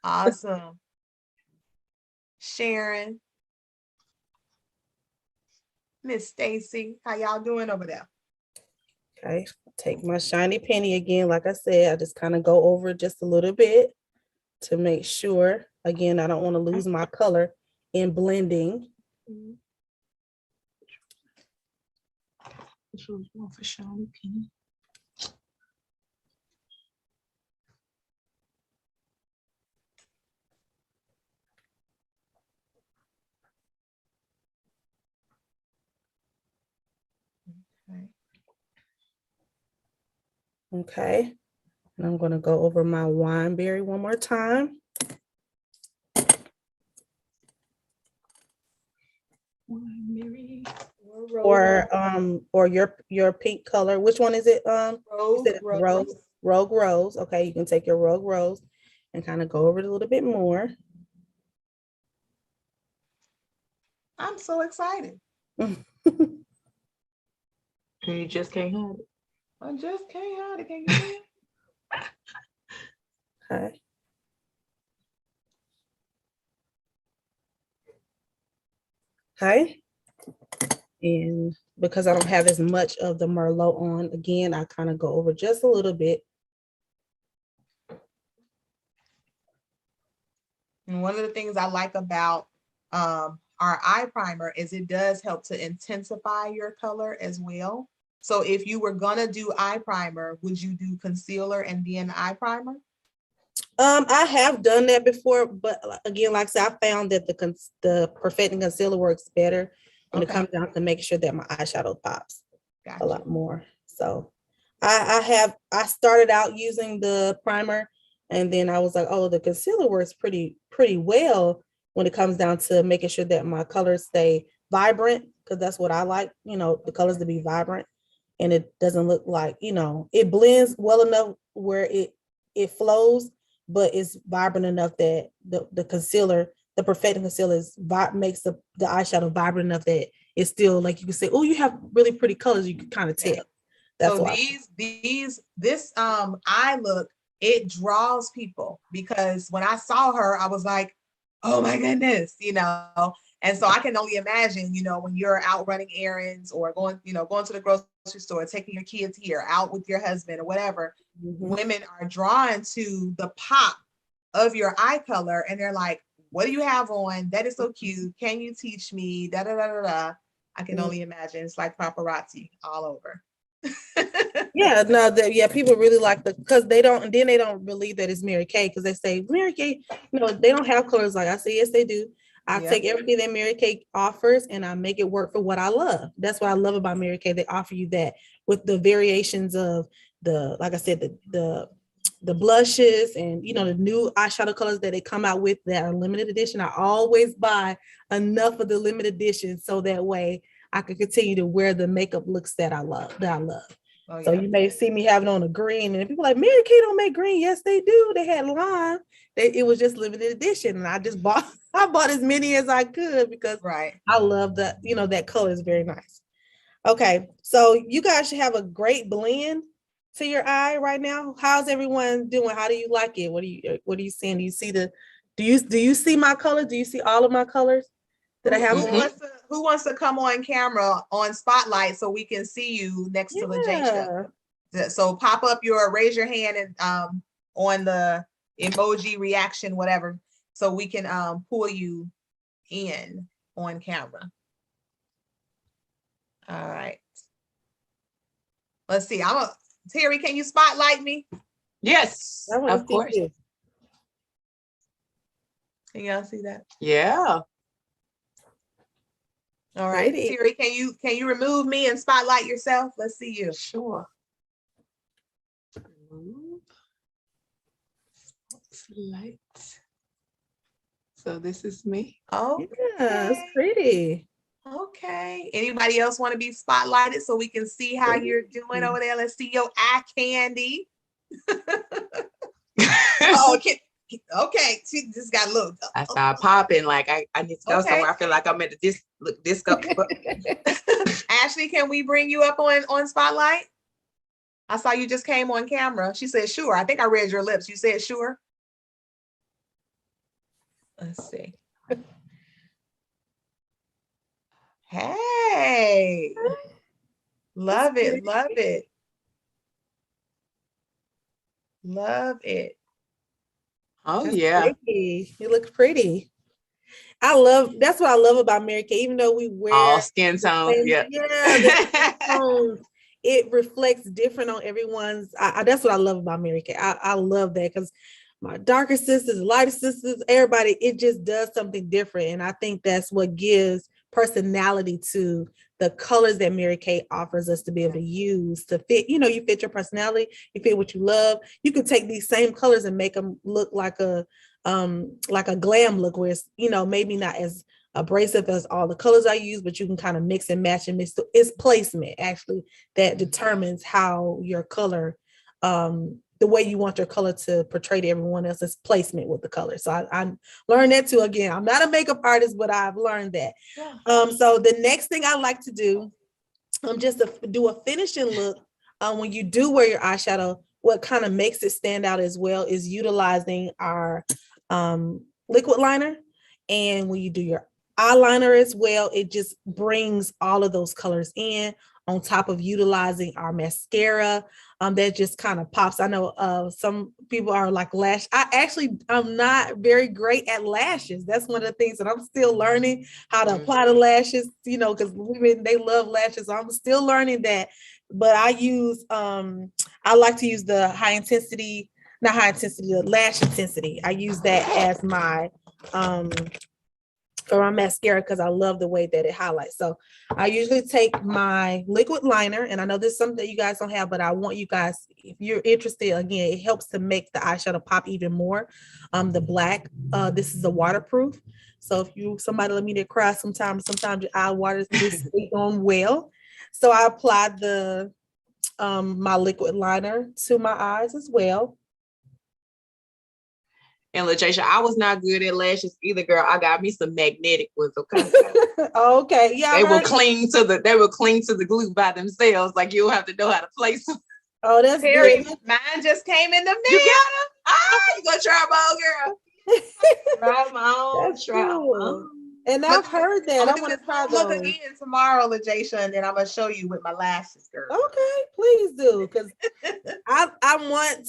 awesome. Sharon. Miss Stacy, how y'all doing over there? Okay, take my shiny penny again. Like I said, I just kind of go over it just a little bit to make sure. Again, I don't want to lose my color in blending. Which one's more for Shawnee Penny? Okay. Okay, and I'm going to go over my wineberry one more time. Or your pink color. Which one is it? Rogue Rose. Okay, you can take your Rogue Rose and kind of go over it a little bit more. I'm so excited. You just can't hide it. I just can't hide it. Can you see it? Okay. Okay. And because I don't have as much of the Merlot on, again, I kind of go over just a little bit. And one of the things I like about our eye primer is it does help to intensify your color as well. So if you were gonna do eye primer, would you do concealer and then eye primer? I have done that before, but again, like I said, I found that the perfecting concealer works better when it comes down to making sure that my eyeshadow pops a lot more. So I started out using the primer, and then I was like, oh, the concealer works pretty well when it comes down to making sure that my colors stay vibrant, because that's what I like, the colors to be vibrant, and it doesn't look like, it blends well enough where it flows, but it's vibrant enough that the concealer, the perfecting concealer makes the eyeshadow vibrant enough that it's still like you can say, oh, you have really pretty colors. You can kind of tell. That's so this eye look, it draws people, because when I saw her, I was like, oh my goodness, and so I can only imagine, when you're out running errands or going to the grocery store, taking your kids here, out with your husband or whatever, women are drawn to the pop of your eye color, and they're like, what do you have on? That is so cute. Can you teach me? Da da da da da. I can only imagine. It's like paparazzi all over. Yeah, no, people really like because they don't believe that it's Mary Kay, because they say Mary Kay, they don't have colors like I say. Yes, they do. I take everything that Mary Kay offers and I make it work for what I love. That's what I love about Mary Kay. They offer you that with the variations of like I said, the blushes and the new eyeshadow colors that they come out with that are limited edition. I always buy enough of the limited edition so that way I can continue to wear the makeup looks that I love. Oh, so you may see me having on a green, and people like, Mary Kay don't make green. Yes, they do. They had lime. It was just limited edition, and I just bought as many as I could because I love that. That color is very nice. Okay, so you guys should have a great blend to your eye right now. How's everyone doing? How do you like it? What are you seeing? Do you see do you see my colors? Do you see all of my colors that I have? Who wants to come on camera on Spotlight so we can see you next to LaJacia? So pop up raise your hand and on the emoji reaction, whatever, so we can pull you in on camera. All right. Let's see. Terry, can you spotlight me? Yes, of course. Can y'all see that? Yeah. All right, Terry, can you remove me and spotlight yourself? Let's see you. Sure. Remove. Spotlight. So this is me. Oh, yeah, it's pretty. Okay. Anybody else want to be spotlighted so we can see how you're doing over there? Let's see your eye candy. Okay, she just got a little. I started popping like I need to go Okay. somewhere. I feel like I'm at the disco. Ashley, can we bring you up on Spotlight? I saw you just came on camera. She said, sure. I think I read your lips. You said, sure. Let's see. Hey. Love it. Love it. Love it. Oh Just yeah. Pretty. You look pretty. That's what I love about Mary Kay. Even though we wear All skin tones. same- Yeah. the skin tones, it reflects different on everyone's. That's what I love about Mary Kay. I love that because my darker sisters, lighter sisters, everybody, it just does something different. And I think that's what gives personality to the colors that Mary Kay offers us to be able to use to fit, you fit your personality, you fit what you love. You can take these same colors and make them look like a glam look where it's, maybe not as abrasive as all the colors I use, but you can kind of mix and match and mix. It's placement actually that determines how your color, the way you want your color to portray to everyone else's placement with the color. So I learned that too. Again, I'm not a makeup artist, but I've learned that. So the next thing I like to do, just to do a finishing look, when you do wear your eyeshadow, what kind of makes it stand out as well is utilizing our liquid liner. And when you do your eyeliner as well, it just brings all of those colors in on top of utilizing our mascara. That just kind of pops. I know some people are like I'm not very great at lashes. That's one of the things that I'm still learning how to apply the lashes, because women, they love lashes. So I'm still learning that. But I like to use the the lash intensity. I use that as my for my mascara because I love the way that it highlights. So I usually take my liquid liner, and I know this is something that you guys don't have, but I want you guys, if you're interested, again, it helps to make the eyeshadow pop even more. The black, this is a waterproof. So if somebody let me to cry sometimes your eye water is on well. So I applied my liquid liner to my eyes as well. And LaJacia, I was not good at lashes either, girl. I got me some magnetic ones, okay? Okay, yeah. They will cling to the glue by themselves. Like you'll have to know how to place them. Oh, that's Terry, good. mine just came in the mail. You got them? You gonna try them on, girl? Try them on. That's Try 'em cool. on. And I've heard that. I'm I gonna want do to try this look those. again tomorrow, LaJacia, and then I'm gonna show you with my lashes, girl. Okay, please do, because I want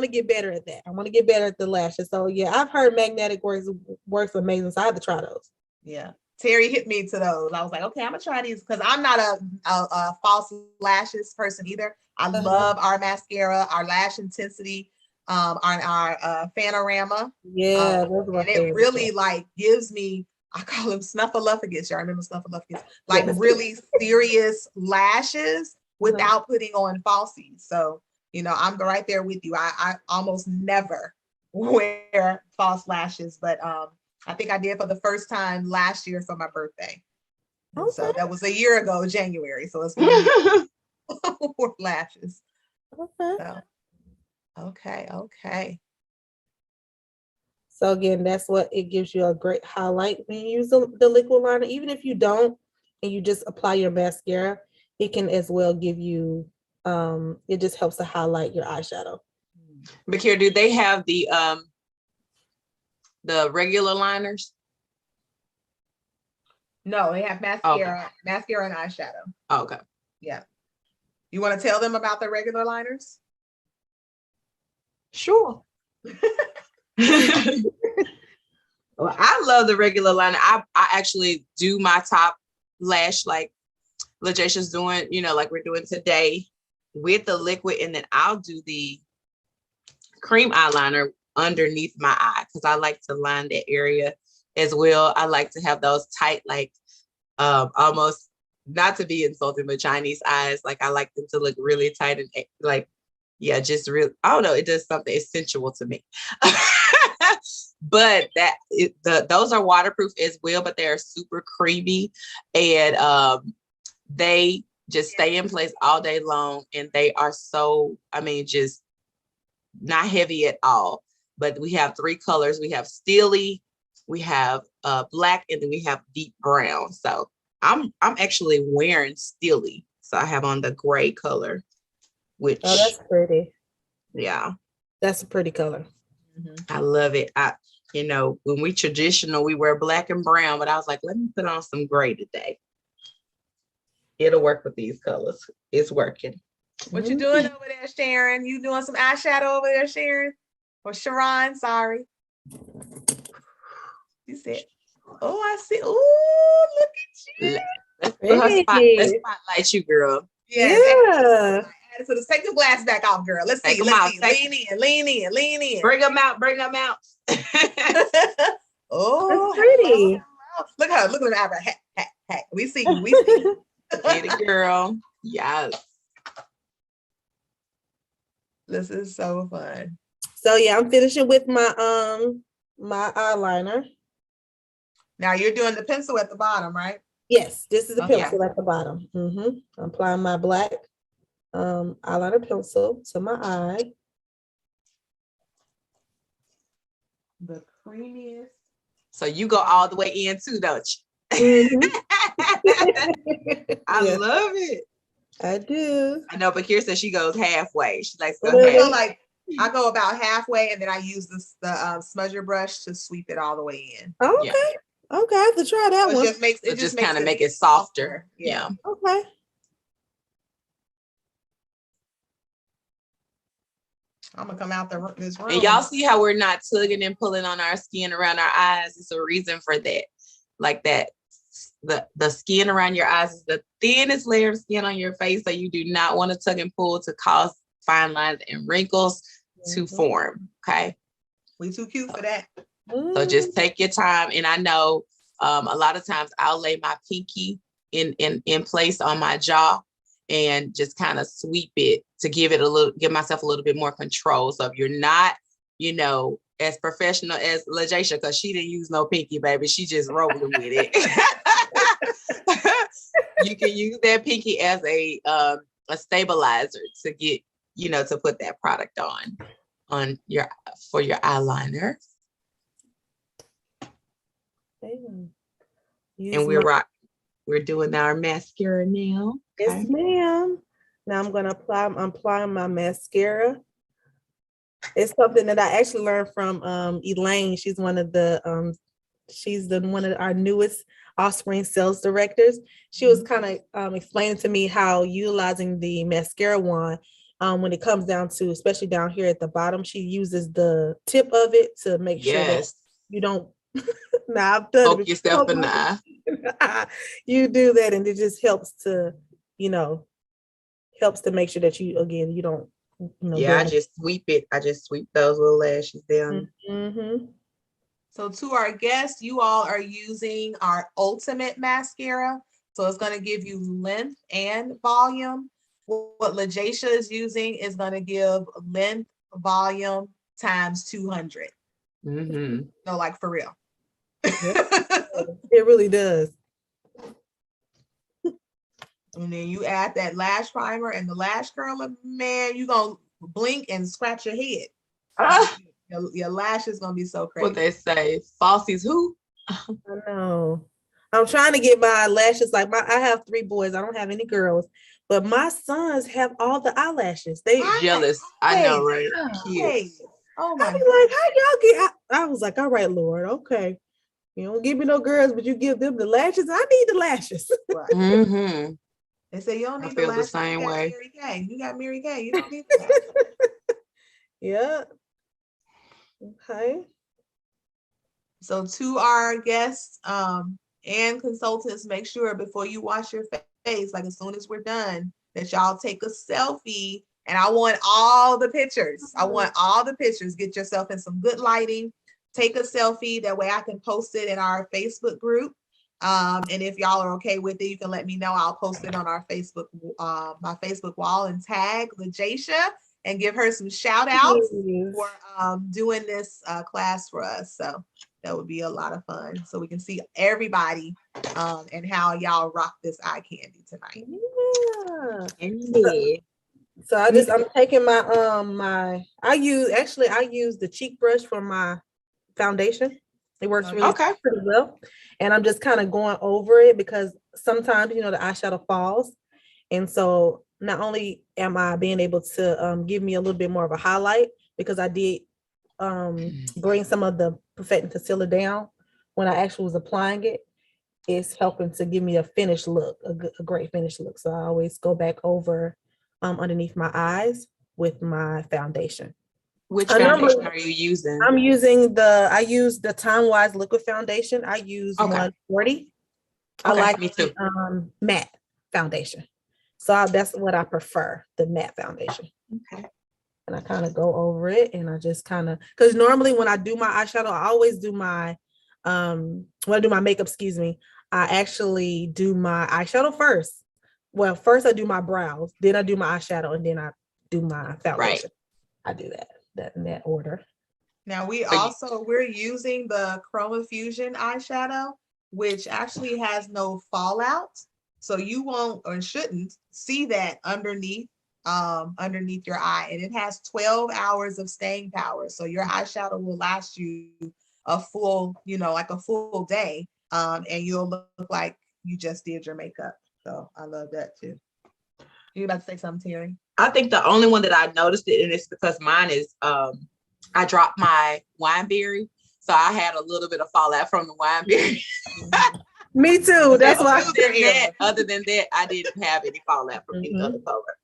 to get better at that. I want to get better at the lashes. So yeah, I've heard magnetic works amazing. So I have to try those. Yeah, Terry hit me to those. I was like, okay, I'm gonna try these because I'm not a false lashes person either. I love our mascara, our lash intensity, on our Fanorama. Yeah, those are my and it favorites. really like gives me, I call them snuffleupagus. Y'all remember snuffleupagus? Like Yes. really serious lashes without putting on falsies. So, I'm right there with you. I almost never wear false lashes, but I think I did for the first time last year for my birthday. And so that was a year ago, January. So it's been a year for lashes. Okay. So, okay. So again, that's what it gives you a great highlight when you use the liquid liner. Even if you don't, and you just apply your mascara, it can as well give you, it just helps to highlight your eyeshadow. Bakir, do they have the regular liners? No, they have mascara and eyeshadow. Okay. Yeah. You want to tell them about the regular liners? Sure. Well, I love the regular liner. I actually do my top lash like LaJacia's doing, like we're doing today with the liquid, and then I'll do the cream eyeliner underneath my eye because I like to line that area as well. I like to have those tight, like almost, not to be insulting, but Chinese eyes. Like I like them to look really tight and like, yeah, just real. I don't know. It does something essential to me. But those are waterproof as well, but they're super creamy, and they just stay in place all day long, and they are so, just not heavy at all. but we have 3 colors. We have steely, we have black, and then we have deep brown. So I'm actually wearing steely. So I have on the gray color, which Oh, that's pretty. yeah, That's a pretty color. I love it. When we traditional, we wear black and brown, but I was like, let me put on some gray today. It'll work with these colors. It's working. What you doing over there, Sharon? You doing some eyeshadow over there, Sharon? Or Sharon, sorry. You said, oh, I see. Oh, look at you. Let's spotlight you, girl. Yes. Yeah. So let's take the glass back off, girl. Let's see. Let's see. Lean in. Bring them out. Oh, that's pretty. Look at her. Look at her eyebrow. Hey. We see you. Get it, girl. Yes. This is so fun. So yeah, I'm finishing with my my eyeliner. Now you're doing the pencil at the bottom, right? Yes, this is the Okay. pencil at the bottom. I'm applying my black eyeliner pencil to my eye. The creamiest. So you go all the way in too, don't Mhm. you? I Yes, love it. I do. I know, but Kira says she goes halfway. She likes to I go I feel feel halfway. like I go about halfway and then I use the smudger brush to sweep it all the way in. Okay. Yeah. Okay, I have to try that So one. It just kind of make it softer. Yeah. Okay. I'm gonna come out this room. And y'all see how we're not tugging and pulling on our skin around our eyes. It's a reason for that. Like that, the skin around your eyes is the thinnest layer of skin on your face. So you do not want to tug and pull to cause fine lines and wrinkles to form. Okay. We too cute for that. So just take your time. And I know a lot of times I'll lay my pinky in place on my jaw and just kind of sweep it to give myself a little bit more control. So if you're not, as professional as LaJacia, because she didn't use no pinky, baby, she just rolling with it. You can use that pinky as a stabilizer to get, to put that product for your eyeliner. Damn. And we're doing our mascara now. Yes, Okay. ma'am. Now I'm I'm applying my mascara. It's something that I actually learned from Elaine. She's one of our newest Offspring sales directors. She was kind of explaining to me how utilizing the mascara wand when it comes down to, especially down here at the bottom, she uses the tip of it to make sure that you don't now I've done poke yourself in the eye. You do that and it just helps to, helps to make sure that you don't, I just sweep it. I just sweep those little lashes down. Mm-hmm. So to our guests, you all are using our Ultimate Mascara. So it's going to give you length and volume. What LaJacia is using is going to give length, volume times 200. Mm-hmm. No, like for real. It really does. And then you add that lash primer and the lash curler, man, you're going to blink and scratch your head. Your lash is going to be so crazy. What they say, falsies who? I know. I'm trying to get my lashes I have 3 boys. I don't have any girls, but my sons have all the eyelashes. They jealous. I know, right? Hey. Oh my God. Like, how y'all get? I was like, all right, Lord, okay. You don't give me no girls, but you give them the lashes. I need the lashes. Right. Mm-hmm. They say you don't need I feel the same way. Mary Kay. You got Mary Kay. You don't need that. Yeah. Okay. So to our guests and consultants, make sure before you wash your face, like as soon as we're done, that y'all take a selfie. And I want all the pictures. I want all the pictures. Get yourself in some good lighting. Take a selfie. That way I can post it in our Facebook group. And if y'all are okay with it, you can let me know. I'll post it on our Facebook, my Facebook wall, and tag LaJacia and give her some shout outs for doing this class for us. So that would be a lot of fun. So we can see everybody and how y'all rock this eye candy tonight. Yeah. So I'm taking my I use the cheek brush for my foundation. It works really Okay. pretty well. And I'm just kind of going over it because sometimes, the eyeshadow falls. And so not only am I being able to give me a little bit more of a highlight, because I did bring some of the perfecting concealer down when I actually was applying it, it's helping to give me a finished look, a great finished look. So I always go back over underneath my eyes with my foundation. Which foundation are you using? I use the Time Wise liquid foundation. I use 140. I like me too. Matte foundation. So that's what I prefer, the matte foundation. Okay. And I kind of go over it, and I just kind of, because normally when I do my eyeshadow, I always do my when I do my makeup, I actually do my eyeshadow first. Well, first I do my brows, then I do my eyeshadow, and then I do my foundation. I do that in that order. Now we're using the Chroma Fusion eyeshadow, which actually has no fallout. So you won't or shouldn't see that underneath your eye. And it has 12 hours of staying power. So your eyeshadow will last you a full, like a full day. And you'll look like you just did your makeup. So I love that too. You about to say something, Terry? I think the only one that I noticed it, and it's because mine is I dropped my wineberry. So I had a little bit of fallout from the wineberry. Me too. That's why. Other than that, I didn't have any fallout from any other color.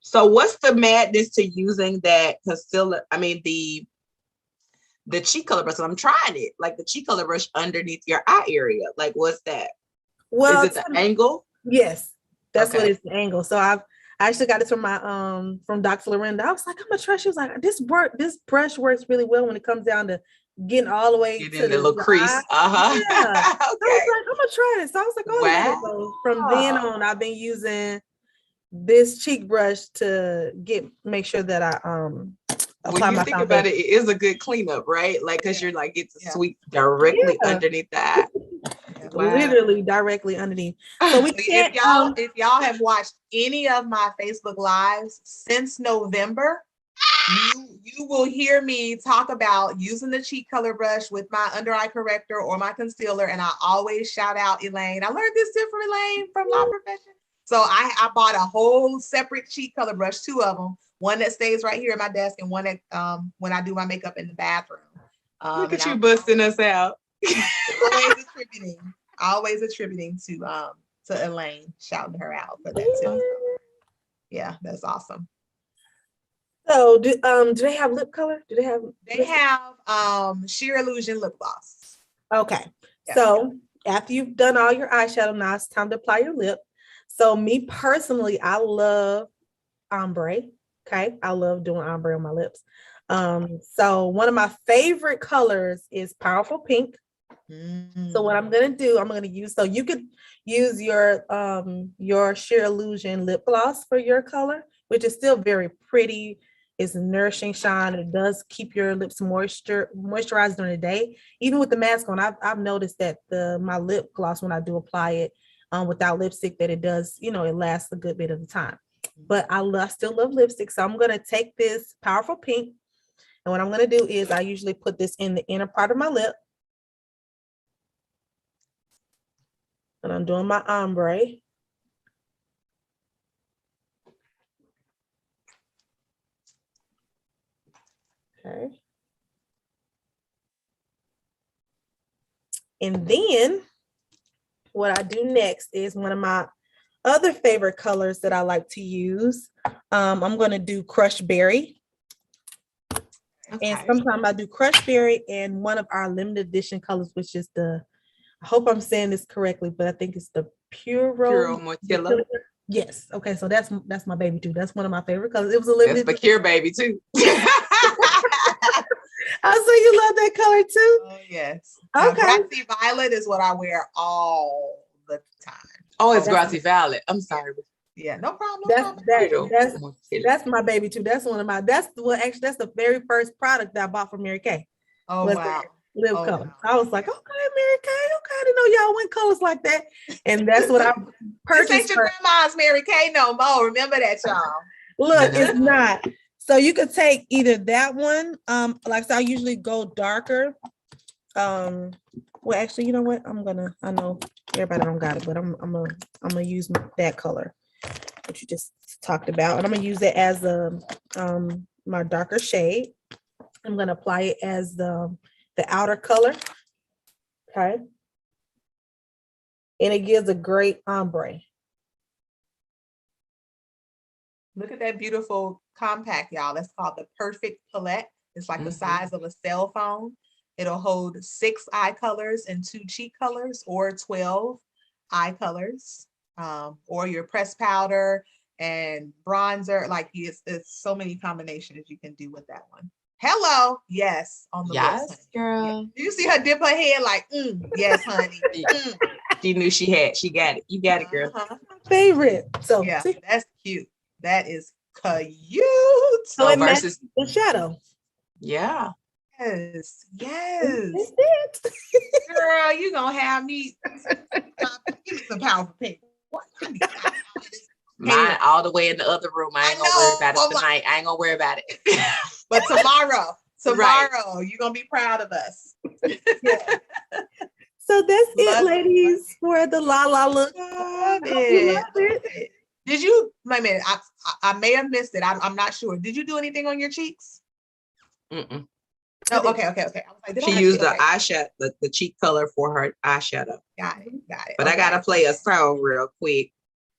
So what's the madness to using that concealer? I mean, the cheek color brush. I'm trying it, like the cheek color brush underneath your eye area. Like, what's that? Well, is it the angle? Yes, that's what it's the angle. So I actually got this from my from Dr. Lorinda. I was like, I'm gonna try. She was like, this brush works really well when it comes down to getting all the way to the little crease. Yeah. Okay. I was like, I'm gonna try it. So I was like, So from then on, I've been using this cheek brush to make sure that I when you think about it, it is a good cleanup, right? Like, because you're like, it's sweep directly underneath the eye. Literally directly underneath. So we can't, if y'all have watched any of my Facebook lives since November, you will hear me talk about using the cheek color brush with my under eye corrector or my concealer, and I always shout out Elaine. I learned this tip from Elaine from Law Profession. So I bought a whole separate cheek color brush, 2 of them, one that stays right here at my desk and one that when I do my makeup in the bathroom. Look at you busting us out. always attributing to Elaine, shouting her out for that tip. Yeah, that's awesome. So do they have lip color? Do they have? They have Sheer Illusion lip gloss. Okay, so after you've done all your eyeshadow, now it's time to apply your lip. So me personally, I love ombre. Okay, I love doing ombre on my lips. So one of my favorite colors is Powerful Pink. So what I'm gonna do, so you could use your Sheer Illusion lip gloss for your color, which is still very pretty. It's nourishing shine. It does keep your lips moisturized during the day. Even with the mask on, I've noticed that my lip gloss, when I do apply it without lipstick, that it does, it lasts a good bit of the time. But I still love lipstick, so I'm gonna take this Powerful Pink, and what I'm gonna do is I usually put this in the inner part of my lip. And I'm doing my ombre. Okay. And then what I do next is one of my other favorite colors that I like to use. I'm going to do Crushed Berry. Okay. And sometimes I do Crushed Berry and one of our limited edition colors, which is I hope I'm saying this correctly, but I think it's the Puro Motilla. Yes. Okay. So that's my baby too. That's one of my favorite colors. It was a limited. That's the Cure baby too. Oh, so you love that color too? Oh, yes. Okay. Grassy Violet is what I wear all the time. Oh, it's Grassy Violet. I'm sorry. Yeah, no problem. That's my baby too. That's one of my. That's the very first product that I bought from Mary Kay. Oh wow. Lip color. Wow. I was like, okay, Mary Kay. Okay, I didn't know y'all went colors like that. And that's what I purchased. This ain't your grandma's Mary Kay no more. Remember that, y'all. Look, it's not. So you could take either that one. Like so I usually go darker. Well, actually, you know what? I know everybody don't got it, but I'm gonna use that color that you just talked about, and I'm gonna use it as my darker shade. I'm gonna apply it as the outer color. Okay. And it gives a great ombre. Look at that beautiful compact, y'all. That's called the Perfect Palette. It's like the size of a cell phone. It'll hold 6 eye colors and 2 cheek colors, or 12 eye colors, or your pressed powder and bronzer. Like it's so many combinations you can do with that one. Hello, yes, on the Yes, lips. girl. Yeah. Do you see her dip her head like, yes, honey. She knew she got it. You got it, girl. Favorite. So Yeah, see? that's cute. That is cute. So it versus matches the shadow. yeah. Yes, It's it. girl, you gonna have me. Give me some powerful paper. What? I need Mine all the way in the other room. I ain't gonna worry about it tonight. I ain't gonna worry about it. But tomorrow, Right. you're gonna be proud of us. Yeah. So that's it, ladies, for the La La look. Love You love it. Did you? Wait a minute. I may have missed it. I'm not sure. Did you do anything on your cheeks? Mm-mm. No. Okay. I was like, did I She actually- used the okay. eyeshadow, the cheek color for her eyeshadow. Got it. But I gotta play a song real quick.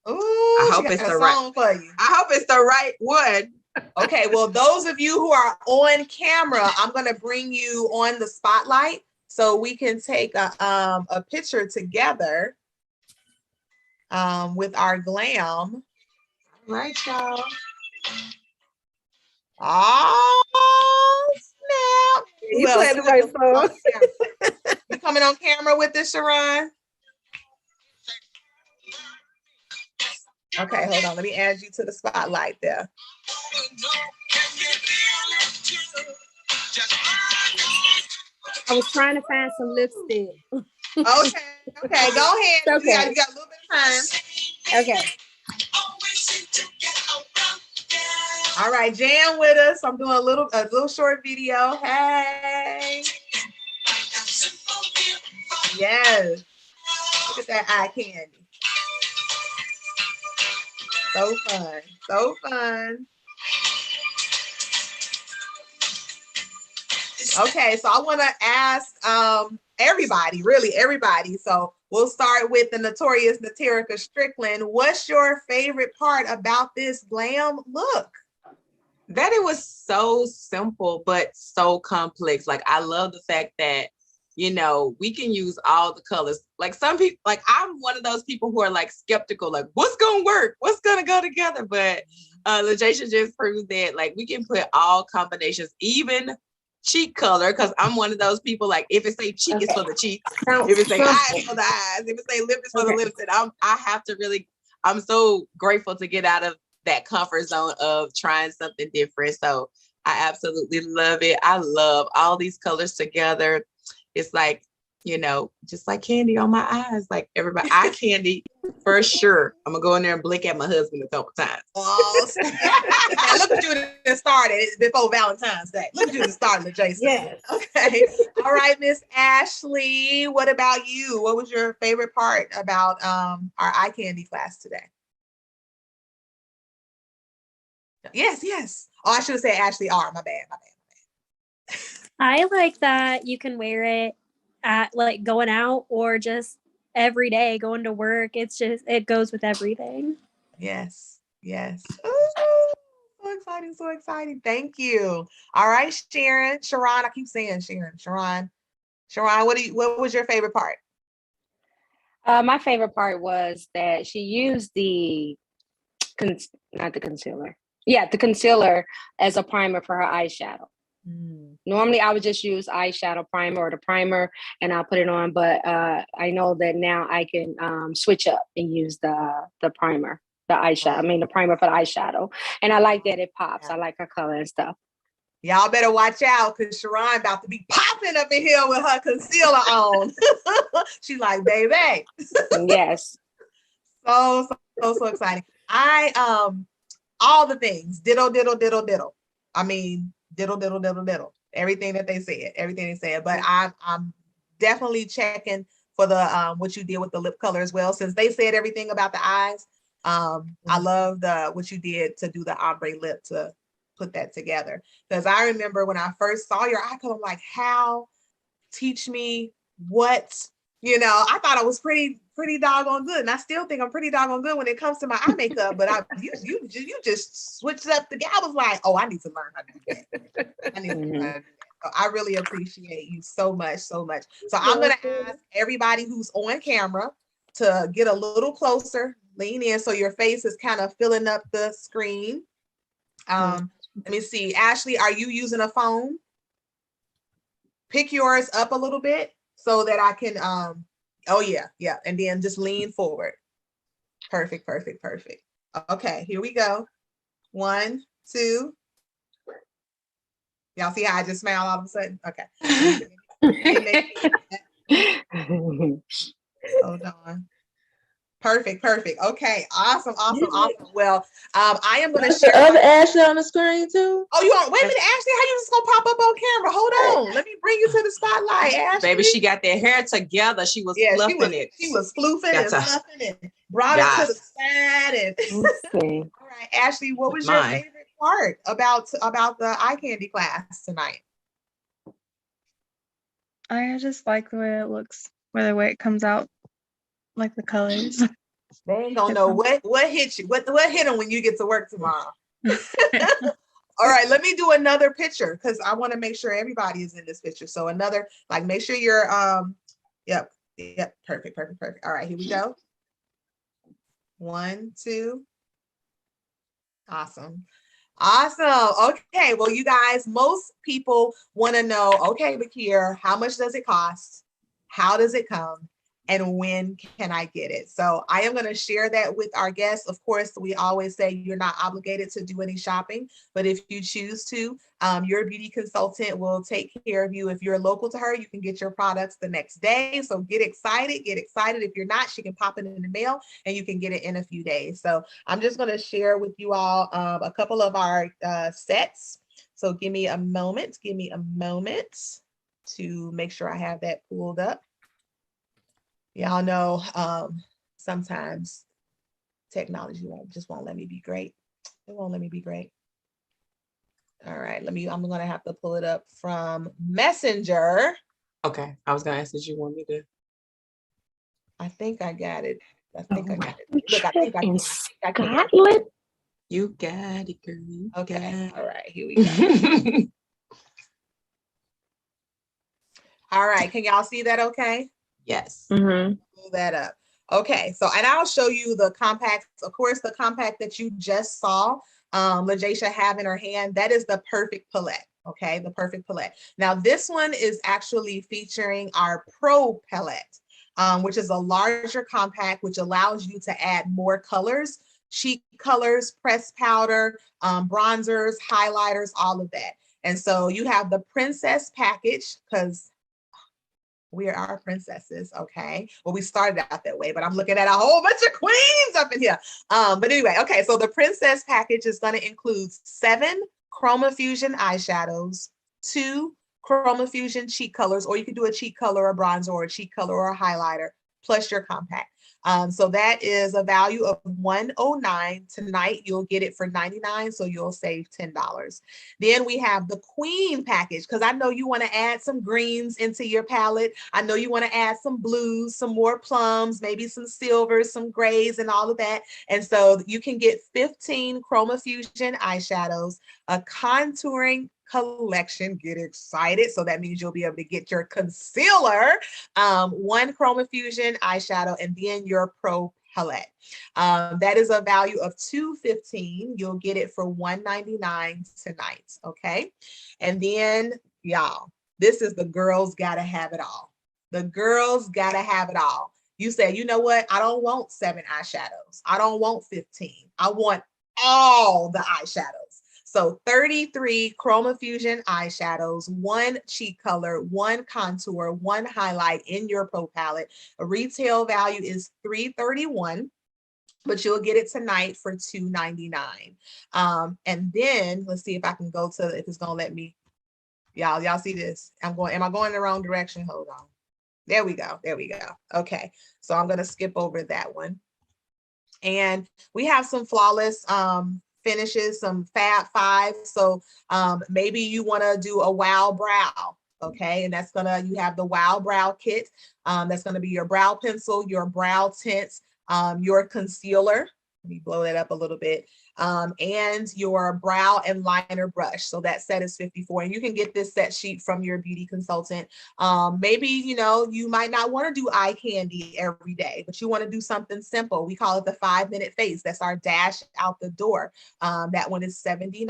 Ooh, I hope it's the right song for you. I hope it's the right one. Okay, well, those of you who are on camera, I'm gonna bring you on the spotlight so we can take a picture together with our glam. Right, y'all. Oh, snap. You played the right song. You coming on camera with this, Sharon? Okay, hold on. Let me add you to the spotlight there. I was trying to find some lipstick. Okay, go ahead. Okay. You got a little bit of time. Okay. All right, jam with us. I'm doing a little short video. Hey. Yes. Look at that eye candy. So fun. So fun. Okay, so I want to ask everybody, really everybody. So we'll start with the notorious Naterica Strickland. What's your favorite part about this glam look? That it was so simple but so complex. Like I love the fact that, you know, we can use all the colors. Like some people, like I'm one of those people who are like skeptical, like what's gonna work? What's gonna go together? But LaJacia just proved that like we can put all combinations, even cheek color, because I'm one of those people, like if it say cheek, it's for the cheeks. If it say eyes, for the eyes. If it say lip, it's for the lips. And I'm so grateful to get out of that comfort zone of trying something different. So I absolutely love it. I love all these colors together. It's like, you know, just like candy on my eyes, like everybody, eye candy for sure. I'm gonna go in there and blink at my husband a couple times. Oh, now look at you that started before Valentine's Day. Look at you that started, Jason. Yes. Okay. All right, Miss Ashley. What about you? What was your favorite part about our eye candy class today? Yes. Oh, I should have said Ashley R. My bad. I like that you can wear it at like going out or just every day going to work. It's just, it goes with everything. Yes. Ooh, so exciting. Thank you. All right, Sharon, I keep saying Sharon, what was your favorite part? My favorite part was that she used the concealer as a primer for her eyeshadow. Normally I would just use eyeshadow primer or the primer and I'll put it on, but I know that now I can switch up and use the primer, the eyeshadow, the primer for the eyeshadow. And I like that it pops. I like her color and stuff. Y'all better watch out because Sharon about to be popping up in here with her concealer on. She's like, baby. Yes. So exciting. all the things, diddle, diddle, diddle, diddle. I mean, diddle, diddle, diddle, diddle. Everything that they said, but I'm definitely checking for the what you did with the lip color as well, since they said everything about the eyes. I love what you did to do the ombre lip to put that together, because I remember when I first saw your eye color, I'm like, how? Teach me what, I thought I was pretty doggone good, and I still think I'm pretty doggone good when it comes to my eye makeup, but you just switched up the game. I was like, oh, I need to learn how to do that. I need to learn how to do that. So I really appreciate you so much. So I'm going to ask everybody who's on camera to get a little closer, lean in so your face is kind of filling up the screen. Let me see. Ashley, are you using a phone? Pick yours up a little bit so that I can, oh yeah. And then just lean forward. Perfect. Okay, here we go. 1, 2. Y'all see how I just smile all of a sudden? Okay. Hold on. Perfect. Okay, awesome. Well, I am going to share the other Ashley on the screen too. Oh, you want? Wait a minute, Ashley. How you just gonna pop up on camera? Hold on. Let me bring you to the spotlight, Ashley. Baby, she got their hair together. She was fluffing it. She was floofing and fluffing and brought it to the side. And all right, Ashley, what was your favorite part about the eye candy class tonight? I just like the way it looks, or the way it comes out, like the colors. They ain't gonna know what hit you. What hit them when you get to work tomorrow. All right, let me do another picture because I want to make sure everybody is in this picture. So another, like, make sure you're yep, perfect. All right, here we go. 1, 2. Awesome. Okay, well, you guys, most people want to know, okay, Bakir, how much does it cost? How does it come? And when can I get it? So I am going to share that with our guests. Of course, we always say you're not obligated to do any shopping, but if you choose to, your beauty consultant will take care of you. If you're local to her, you can get your products the next day. So get excited. If you're not, she can pop it in the mail and you can get it in a few days. So I'm just going to share with you all a couple of our sets. So give me a moment to make sure I have that pulled up. Y'all know sometimes technology won't let me be great. It won't let me be great. All right, I'm gonna have to pull it up from Messenger. Okay, I was gonna ask, did you want me to? I think I got it. Look, I think I Scotland. You got it, girl. Okay, all right, here we go. All right, can y'all see that okay? Yes. Mm-hmm. Pull that up. Okay, so, and I'll show you the compacts. Of course, the compact that you just saw LaJacia have in her hand, that is the Perfect Palette. Okay, the Perfect Palette. Now, this one is actually featuring our Pro Palette, which is a larger compact, which allows you to add more colors, cheek colors, pressed powder, bronzers, highlighters, all of that. And so you have the Princess package, because we are our princesses, okay? Well, we started out that way, but I'm looking at a whole bunch of queens up in here. But anyway, okay, so the Princess package is going to include 7 Chroma Fusion eyeshadows, 2 Chroma Fusion cheek colors, or you can do a cheek color, a bronzer, or a cheek color, or a highlighter, plus your compact. So that is a value of $109. Tonight, you'll get it for $99, so you'll save $10. Then we have the Queen package, because I know you want to add some greens into your palette. I know you want to add some blues, some more plums, maybe some silvers, some grays, and all of that. And so you can get 15 Chroma Fusion eyeshadows, a contouring collection. Get excited. So that means you'll be able to get your concealer, 1 Chroma Fusion eyeshadow, and then your Pro Palette. That is a value of $215. You'll get it for $199 tonight. Okay. And then, y'all, this is the girls gotta have it all. The girls gotta have it all. You say, you know what? I don't want 7 eyeshadows. I don't want 15. I want all the eyeshadows. So 33 Chroma Fusion eyeshadows, 1 cheek color, 1 contour, 1 highlight in your Pro Palette. A retail value is $331. but you'll get it tonight for $2.99. And then let's see if I can go to, if it's gonna let me, y'all see this? Am I going the wrong direction? Hold on. There we go. Okay, so I'm gonna skip over that one. And we have some flawless finishes, some Fab Five. So maybe you want to do a wow brow. Okay, and you have the wow brow kit. That's gonna be your brow pencil, your brow tints, your concealer. Let me blow that up a little bit. And your brow and liner brush. So that set is $54. And you can get this set sheet from your beauty consultant. Maybe, you might not want to do eye candy every day, but you want to do something simple. We call it the 5-minute face. That's our dash out the door. That one is $79.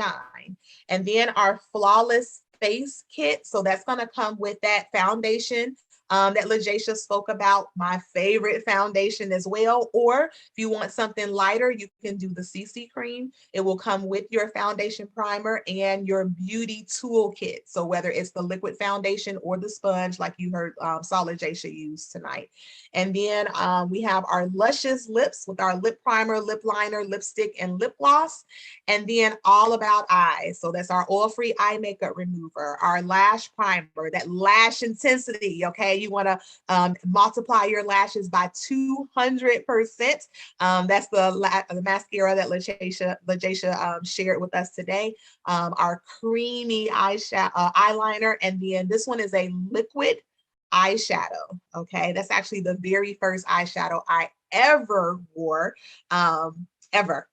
And then our flawless face kit. So that's going to come with that foundation that LaJacia spoke about, my favorite foundation as well. Or if you want something lighter, you can do the CC cream. It will come with your foundation primer and your beauty toolkit. So whether it's the liquid foundation or the sponge, like you heard saw LaJacia use tonight. And then we have our Luscious lips with our lip primer, lip liner, lipstick, and lip gloss. And then All About Eyes. So that's our oil-free eye makeup remover, our lash primer, that lash intensity, okay? You wanna multiply your lashes by 200%. That's the mascara that LaJacia shared with us today. Our creamy eyeliner, and then this one is a liquid eyeshadow, okay? That's actually the very first eyeshadow I ever wore, ever.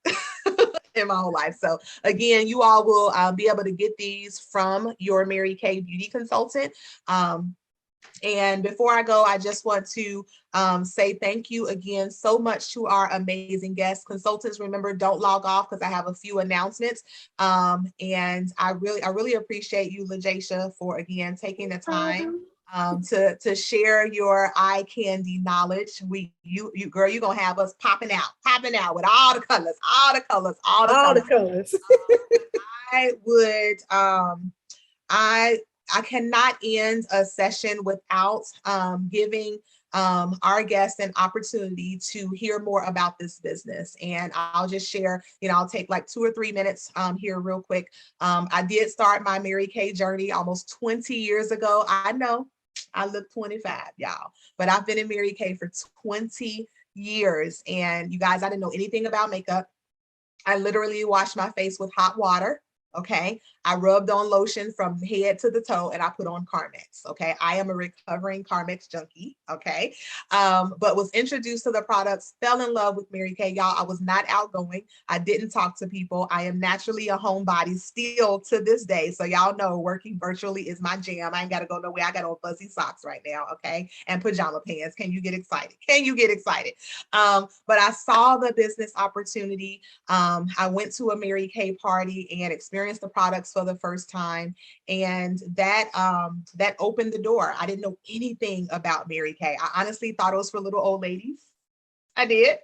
In my whole life. So again, you all will be able to get these from your Mary Kay beauty consultant. And before I go, I just want to say thank you again so much to our amazing guests. Consultants, remember, don't log off because I have a few announcements. And I really appreciate you, LaJacia, for again taking the time to share your eye candy knowledge. You girl, you're gonna have us popping out with all the colors. I would I cannot end a session without giving our guests an opportunity to hear more about this business. And I'll just share, I'll take like 2 or 3 minutes here real quick. I did start my Mary Kay journey almost 20 years ago. I know I look 25, y'all, but I've been in Mary Kay for 20 years. And you guys, I didn't know anything about makeup. I literally washed my face with hot water. Okay, I rubbed on lotion from head to the toe and I put on Carmex. Okay, I am a recovering Carmex junkie. Okay, but was introduced to the products, fell in love with Mary Kay. Y'all, I was not outgoing. I didn't talk to people. I am naturally a homebody still to this day. So y'all know working virtually is my jam. I ain't got to go nowhere. I got on fuzzy socks right now. Okay, and pajama pants. Can you get excited? But I saw the business opportunity. I went to a Mary Kay party and experienced the products for the first time, and that opened the door. I didn't know anything about Mary Kay. I honestly thought it was for little old ladies. I did.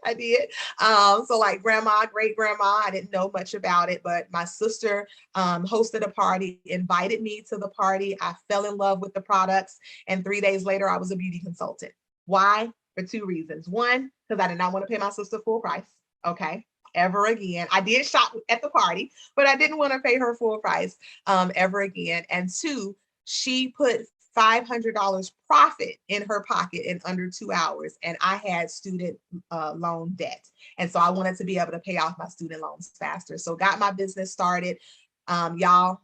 So like grandma, great grandma, I didn't know much about it, but my sister hosted a party, invited me to the party. I fell in love with the products, and 3 days later, I was a beauty consultant. Why? For 2 reasons. One, because I did not want to pay my sister full price. Okay. Ever again. I did shop at the party, but I didn't want to pay her full price ever again. And 2, she put $500 profit in her pocket in under 2 hours. And I had student loan debt. And so I wanted to be able to pay off my student loans faster. So got my business started. Y'all,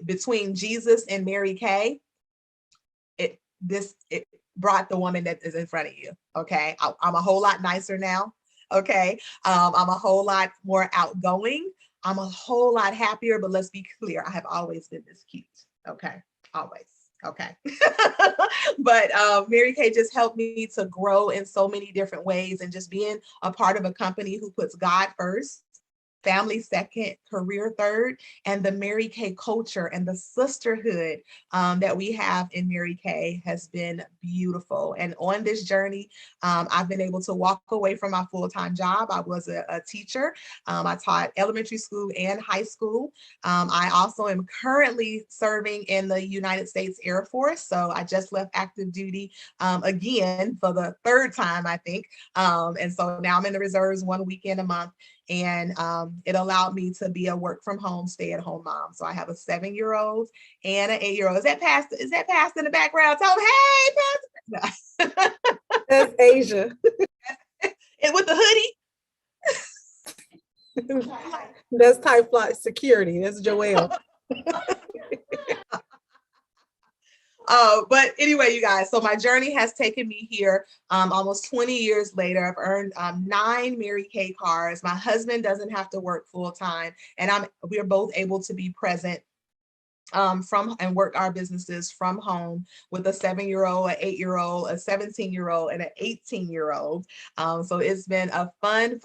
between Jesus and Mary Kay, it brought the woman that is in front of you. Okay. I'm a whole lot nicer now. Okay. I'm a whole lot more outgoing. I'm a whole lot happier, but let's be clear. I have always been this cute. Okay. Always. Okay. But Mary Kay just helped me to grow in so many different ways, and just being a part of a company who puts God first family second, career third, and the Mary Kay culture and the sisterhood that we have in Mary Kay has been beautiful. And on this journey, I've been able to walk away from my full-time job. I was a teacher. I taught elementary school and high school. I also am currently serving in the United States Air Force. So I just left active duty again for the third time, I think. And so now I'm in the reserves 1 weekend a month. And it allowed me to be a work from home, stay at home mom. So I have a 7-year-old and an 8-year-old. Is that Pastor? Is that Pastor in the background? Tell him, hey, Pastor. No. That's Asia. And with the hoodie. That's Type Flight Security. That's Joelle. But anyway, you guys, so my journey has taken me here almost 20 years later. I've earned 9 Mary Kay cars. My husband doesn't have to work full time, and we are both able to be present from and work our businesses from home with a 7-year-old, an 8-year-old, a 17-year-old, and an 18-year-old. So it's been a fun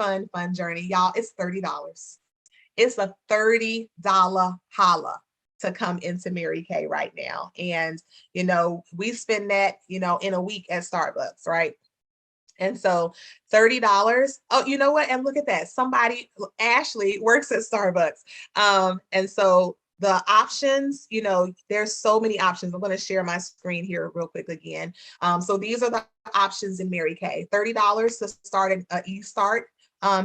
journey. Y'all, it's $30. It's a $30 holla to come into Mary Kay right now. And, we spend that, in a week at Starbucks, right? And so $30. Oh, you know what? And look at that. Ashley works at Starbucks. And so the options, there's so many options. I'm going to share my screen here real quick again. So these are the options in Mary Kay. $30 to start an eStart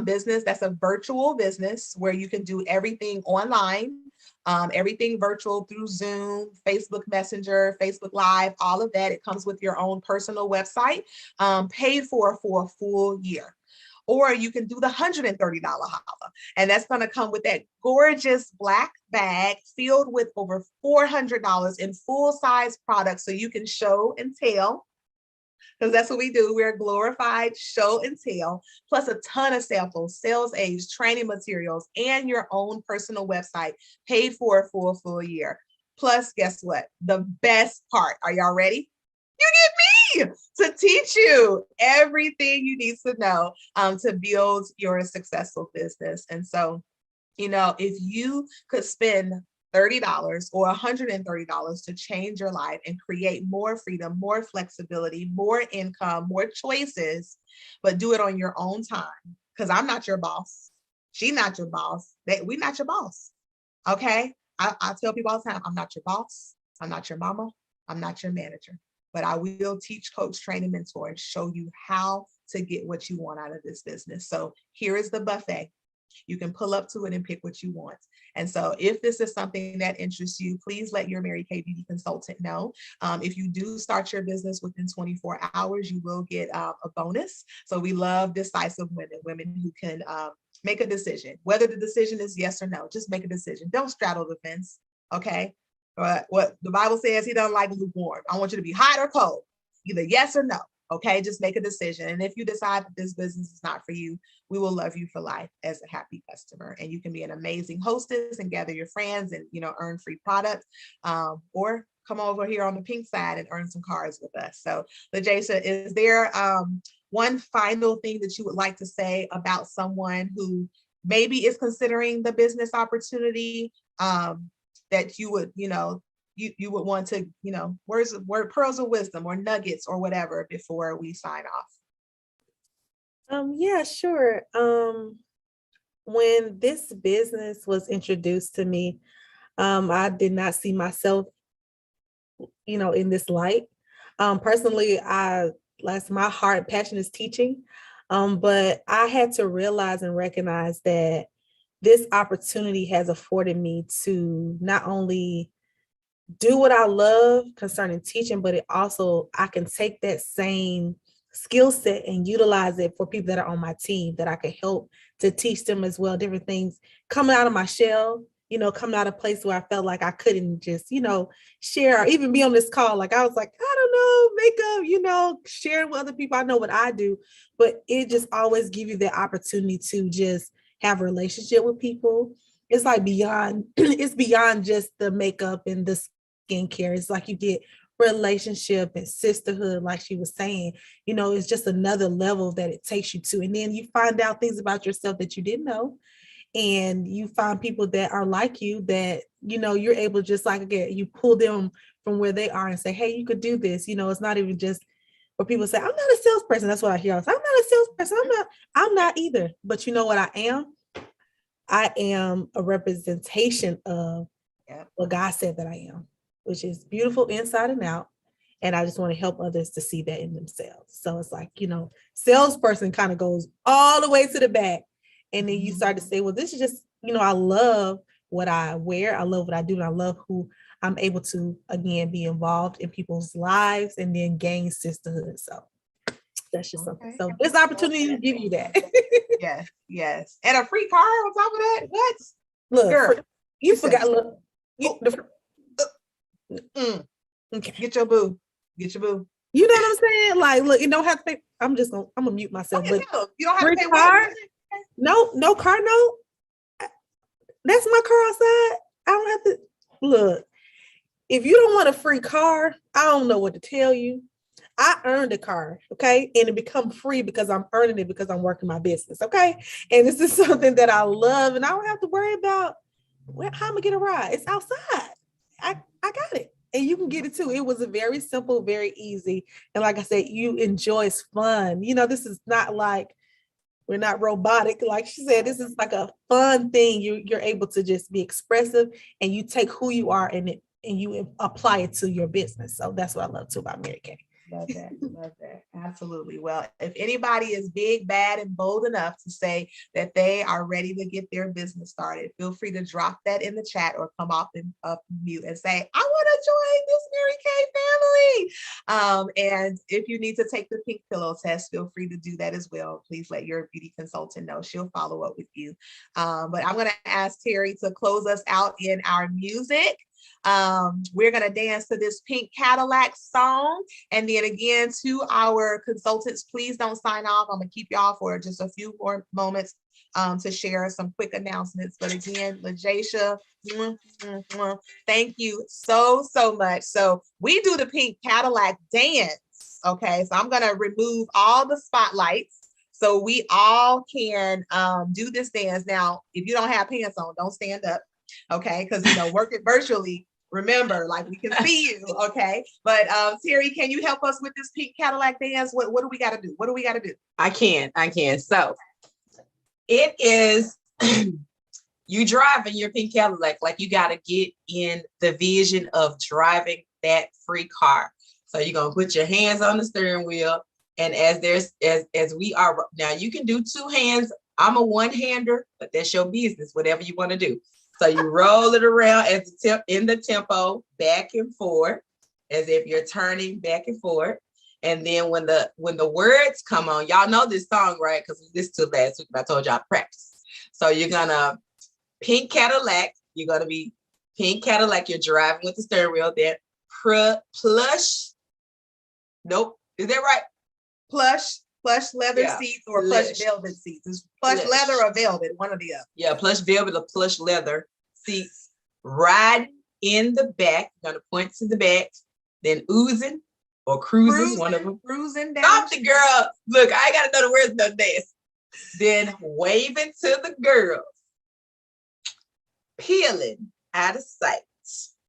business. That's a virtual business where you can do everything online. Everything virtual through Zoom, Facebook Messenger, Facebook Live, all of that. It comes with your own personal website, paid for a full year. Or you can do the $130 holla, and that's going to come with that gorgeous black bag filled with over $400 in full-size products, so you can show and tell. Because that's what we do. We're glorified show and tell, plus a ton of samples, sales aids, training materials, and your own personal website, paid for a full year. Plus, guess what? The best part. Are y'all ready? You get me to teach you everything you need to know to build your successful business. And so, if you could spend $30 or $130 to change your life and create more freedom, more flexibility, more income, more choices, but do it on your own time. Because I'm not your boss. She's not your boss. We're not your boss. Okay. I tell people all the time, I'm not your boss. I'm not your mama. I'm not your manager. But I will teach, coach, train, and mentor and show you how to get what you want out of this business. So here is the buffet. You can pull up to it and pick what you want. And so if this is something that interests you, please let your Mary Kay Beauty consultant know. If you do start your business within 24 hours, you will get a bonus. So we love decisive women who can make a decision. Whether the decision is yes or no, just make a decision. Don't straddle the fence, okay? What the Bible says, he doesn't like lukewarm. I want you to be hot or cold, either yes or no. Okay, just make a decision. And if you decide that this business is not for you, we will love you for life as a happy customer. And you can be an amazing hostess and gather your friends and, earn free products, or come over here on the pink side and earn some cards with us. So, LaJacia, is there one final thing that you would like to say about someone who maybe is considering the business opportunity, that you would, you would want to, pearls of wisdom or nuggets or whatever before we sign off? Yeah, sure. When this business was introduced to me, I did not see myself, in this light. Personally, my heart passion is teaching, but I had to realize and recognize that this opportunity has afforded me to not only do what I love concerning teaching, but I can take that same skill set and utilize it for people that are on my team, that I can help to teach them as well, different things, coming out of my shell, coming out of a place where I felt like I couldn't just, share or even be on this call. Like, I was like, I don't know, makeup, sharing with other people. I know what I do, but it just always give you the opportunity to just have a relationship with people. It's like it's beyond just the makeup and the skincare. It's like you get relationship and sisterhood, like she was saying. It's just another level that it takes you to. And then you find out things about yourself that you didn't know. and you find people that are like you, that, you know, you're able, just like, again, you pull them from where they are and say, hey, you could do this. You know, it's not even just where people say, I'm not a salesperson. That's what I hear. I'm not a salesperson. I'm not either. But you know what I am? I am a representation of what God said that I am, which is beautiful inside and out. And I just want to help others to see that in themselves. So it's like, you know, salesperson kind of goes all the way to the back. And then you start to say, well, this is just, you know, I love what I wear. I love what I do. And I love who I'm able to, again, be involved in people's lives and then gain sisterhood. So that's just something. So this opportunity to give you that. Yes. And a free car on top of that. What? Look, Girl, you forgot. Look, okay. Get your boo. You know what I'm saying? Like, look, you don't have to pay. I'm gonna mute myself. But you don't have to pay car. No car note. That's my car outside. I don't have to look. If you don't want a free car, I don't know what to tell you. I earned a car, okay? And it become free because I'm earning it because I'm working my business, okay? And this is something that I love, and I don't have to worry about how I'm gonna get a ride. It's outside. I got it. And you can get it too. It was a very simple, very easy. And like I said, you enjoy, it's fun. You know, this is not like, we're not robotic. Like she said, this is like a fun thing. You're able to just be expressive, and you take who you are and you apply it to your business. So that's what I love too about Mary Kay. Love that. Absolutely. Well, if anybody is big, bad, and bold enough to say that they are ready to get their business started, feel free to drop that in the chat or come off and up mute and say, I want to join this Mary Kay family. And if you need to take the pink pillow test, feel free to do that as well. Please let your beauty consultant know. She'll follow up with you. But I'm going to ask Terry to close us out in our music. We're going to dance to this Pink Cadillac song. And then again, to our consultants, please don't sign off. I'm going to keep y'all for just a few more moments to share some quick announcements. But again, LaJacia, thank you so much. So we do the Pink Cadillac dance. Okay, so I'm going to remove all the spotlights so we all can do this dance. Now, if you don't have pants on, don't stand up. Okay, because you know, working virtually, remember, like we can see you. Okay, but Terry, can you help us with this Pink Cadillac dance? What do we got to do? I can. So it is you driving your Pink Cadillac, like you got to get in the vision of driving that free car. So you're gonna put your hands on the steering wheel, and as we are now, you can do two hands. I'm a one-hander, but that's your business, whatever you want to do. So you roll it around in the tempo, back and forth, as if you're turning back and forth. And then when the words come on, y'all know this song, right? Because we listened to it last week, but I told y'all practice. So you're gonna Pink Cadillac. You're gonna be Pink Cadillac. You're driving with the steering wheel. Then plush. Nope, is that right? Plush leather seats or plush velvet seats. It's plush leather or velvet, one or the other. Yeah, plush velvet or plush leather seats. Ride in the back. You're gonna point to the back. Then oozing or cruising, one of them. Cruising down. Stop the girl. Look, I gotta know the words of the dance. Then waving to the girls. Peeling out of sight.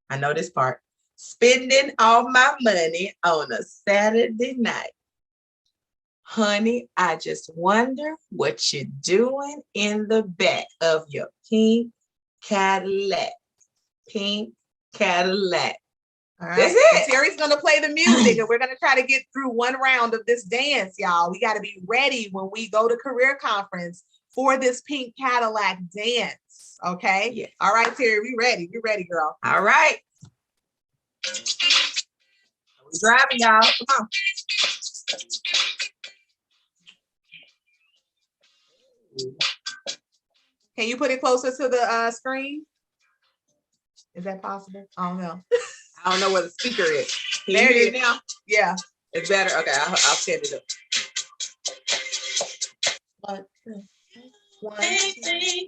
I know this part. Spending all my money on a Saturday night. Honey, I just wonder what you're doing in the back of your Pink Cadillac. Pink Cadillac. All right. That's it. Terry's going to play the music, and we're going to try to get through one round of this dance, y'all. We got to be ready when we go to career conference for this Pink Cadillac dance. Okay? Yeah. All right, Terry, we ready. We ready, girl. All right. We're driving, y'all. Come on. Can you put it closer to the screen? Is that possible? I don't know. I don't know where the speaker is. Can there you hear it it now? Yeah. It's better. Okay, I'll set it up. One. Hey.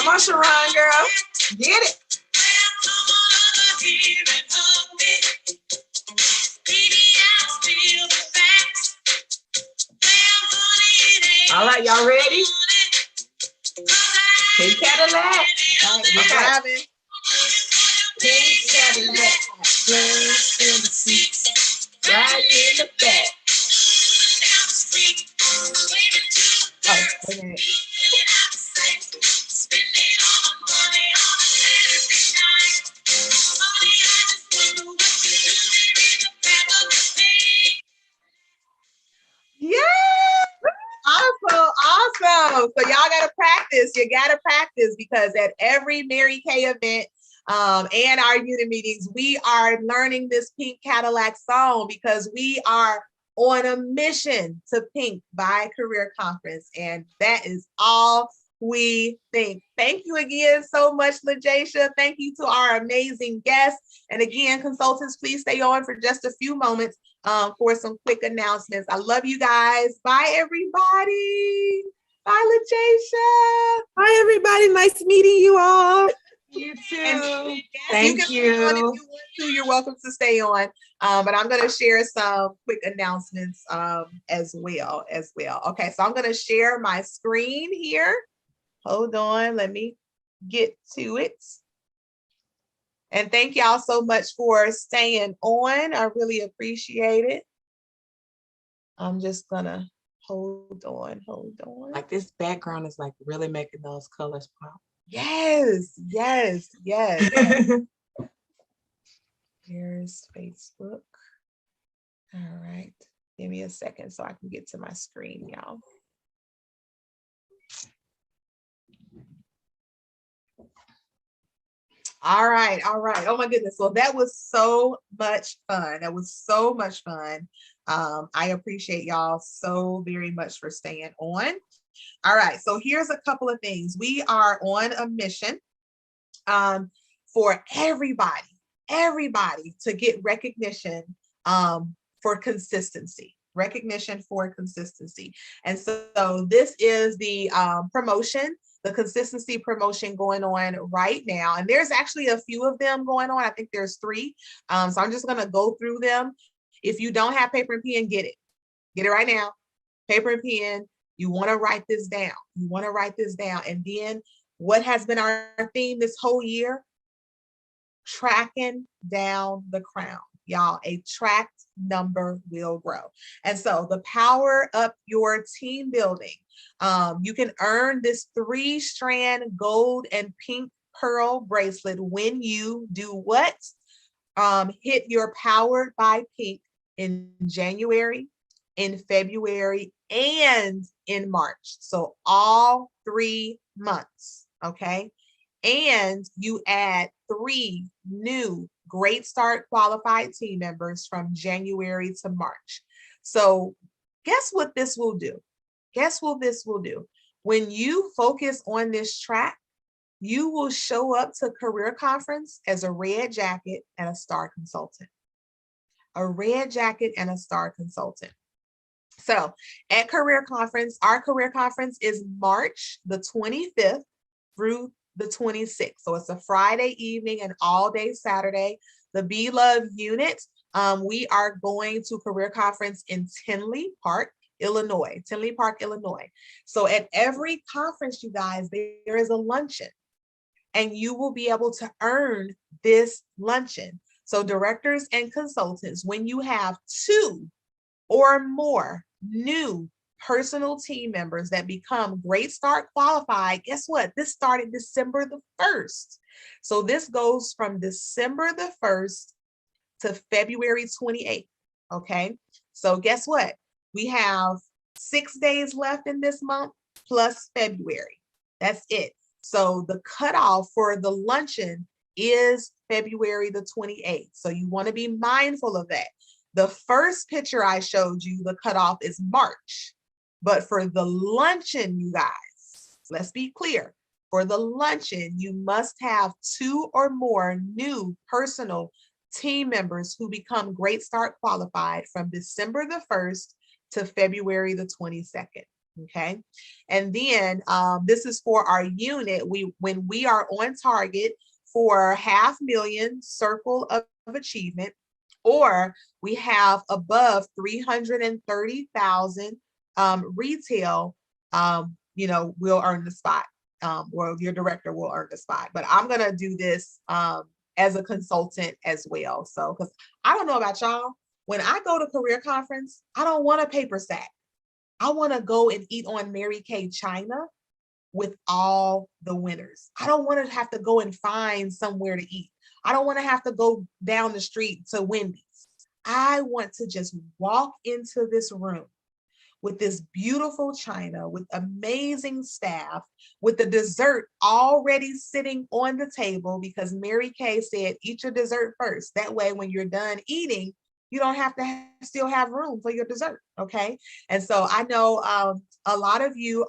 Come on, Sharon, girl. Get it. All right, y'all ready? Pink Cadillac. All right, we're Okay. driving. Pink Cadillac. Glass in the seats. Right in the back. Oh, wait a minute. Yeah. Awesome. So y'all gotta practice. You gotta practice because at every Mary Kay event and our unit meetings, we are learning this Pink Cadillac song because we are on a mission to Pink by Career Conference. And that is all we think. Thank you again so much, LaJacia. Thank you to our amazing guests. And again, consultants, please stay on for just a few moments for some quick announcements. I love you guys. Bye, everybody. Bye, LaJacia. Hi, everybody. Nice meeting you all. You too. And yes, Thank can stay on if you. you want to. You're welcome to stay on. But I'm going to share some quick announcements as well. Okay, so I'm going to share my screen here. Hold on. Let me get to it. And thank y'all so much for staying on. I really appreciate it. I'm just gonna hold on. Like this background is like really making those colors pop. Yes. Here's Facebook. All right. Give me a second so I can get to my screen, y'all. All right. Oh my goodness. Well, that was so much fun. I appreciate y'all so very much for staying on. All right. So here's a couple of things. We are on a mission for everybody to get recognition for consistency. And so this is the promotion, the consistency promotion going on right now. And there's actually a few of them going on. I think there's 3. So I'm just going to go through them. If you don't have paper and pen, get it. Get it right now. Paper and pen. You want to write this down. And then what has been our theme this whole year? Tracking down the crown. Y'all, a tracked number will grow. And so the power up your team building. You can earn this 3-strand gold and pink pearl bracelet when you do what? Hit your Powered by Pink in January, in February, and in March. So all 3 months, okay? And you add 3 new Great Start qualified team members from January to March. So guess what this will do? When you focus on this track, you will show up to Career Conference as a red jacket and a star consultant. So at Career Conference, our Career Conference is March the 25th through the 26th. So it's a Friday evening and all day Saturday. The Be Love unit, we are going to Career Conference in Tinley Park, Illinois. So at every conference, you guys, there is a luncheon and you will be able to earn this luncheon. So directors and consultants, when you have 2 or more new personal team members that become Great Start qualified, guess what? This started December the 1st. So this goes from December the 1st to February 28th, okay? So guess what? We have 6 days left in this month plus February. That's it. So the cutoff for the luncheon is February the 28th. So you want to be mindful of that. The first picture I showed you, the cutoff is March. But for the luncheon, you guys, let's be clear. For the luncheon, you must have 2 or more new personal team members who become Great Start qualified from December the 1st to February the 22nd. Okay. And then this is for our unit. When we are on target for 500,000 circle of achievement, or we have above 330,000 retail, we'll earn the spot. Or your director will earn the spot. But I'm gonna do this as a consultant as well. So, because I don't know about y'all, when I go to career conference, I don't want a paper sack. I want to go and eat on Mary Kay China with all the winners. I don't want to have to go and find somewhere to eat. I don't want to have to go down the street to Wendy's. I want to just walk into this room with this beautiful china, with amazing staff, with the dessert already sitting on the table, because Mary Kay said, eat your dessert first. That way, when you're done eating, you don't have to still have room for your dessert, okay? And so I know a lot of you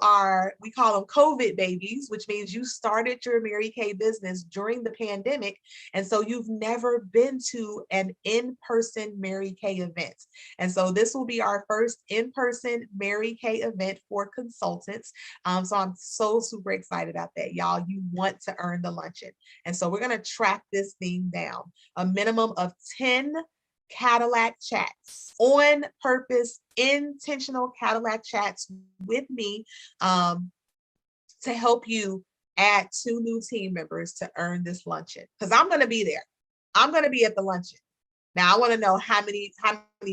we call them COVID babies, which means you started your Mary Kay business during the pandemic. And so you've never been to an in-person Mary Kay event. And so this will be our first in-person Mary Kay event for consultants. So I'm so super excited about that, y'all. You want to earn the luncheon. And so we're gonna track this thing down. A minimum of 10 Cadillac chats, on purpose, intentional Cadillac chats with me to help you add 2 new team members to earn this luncheon. Because I'm going to be there. I'm going to be at the luncheon. Now I want to know how many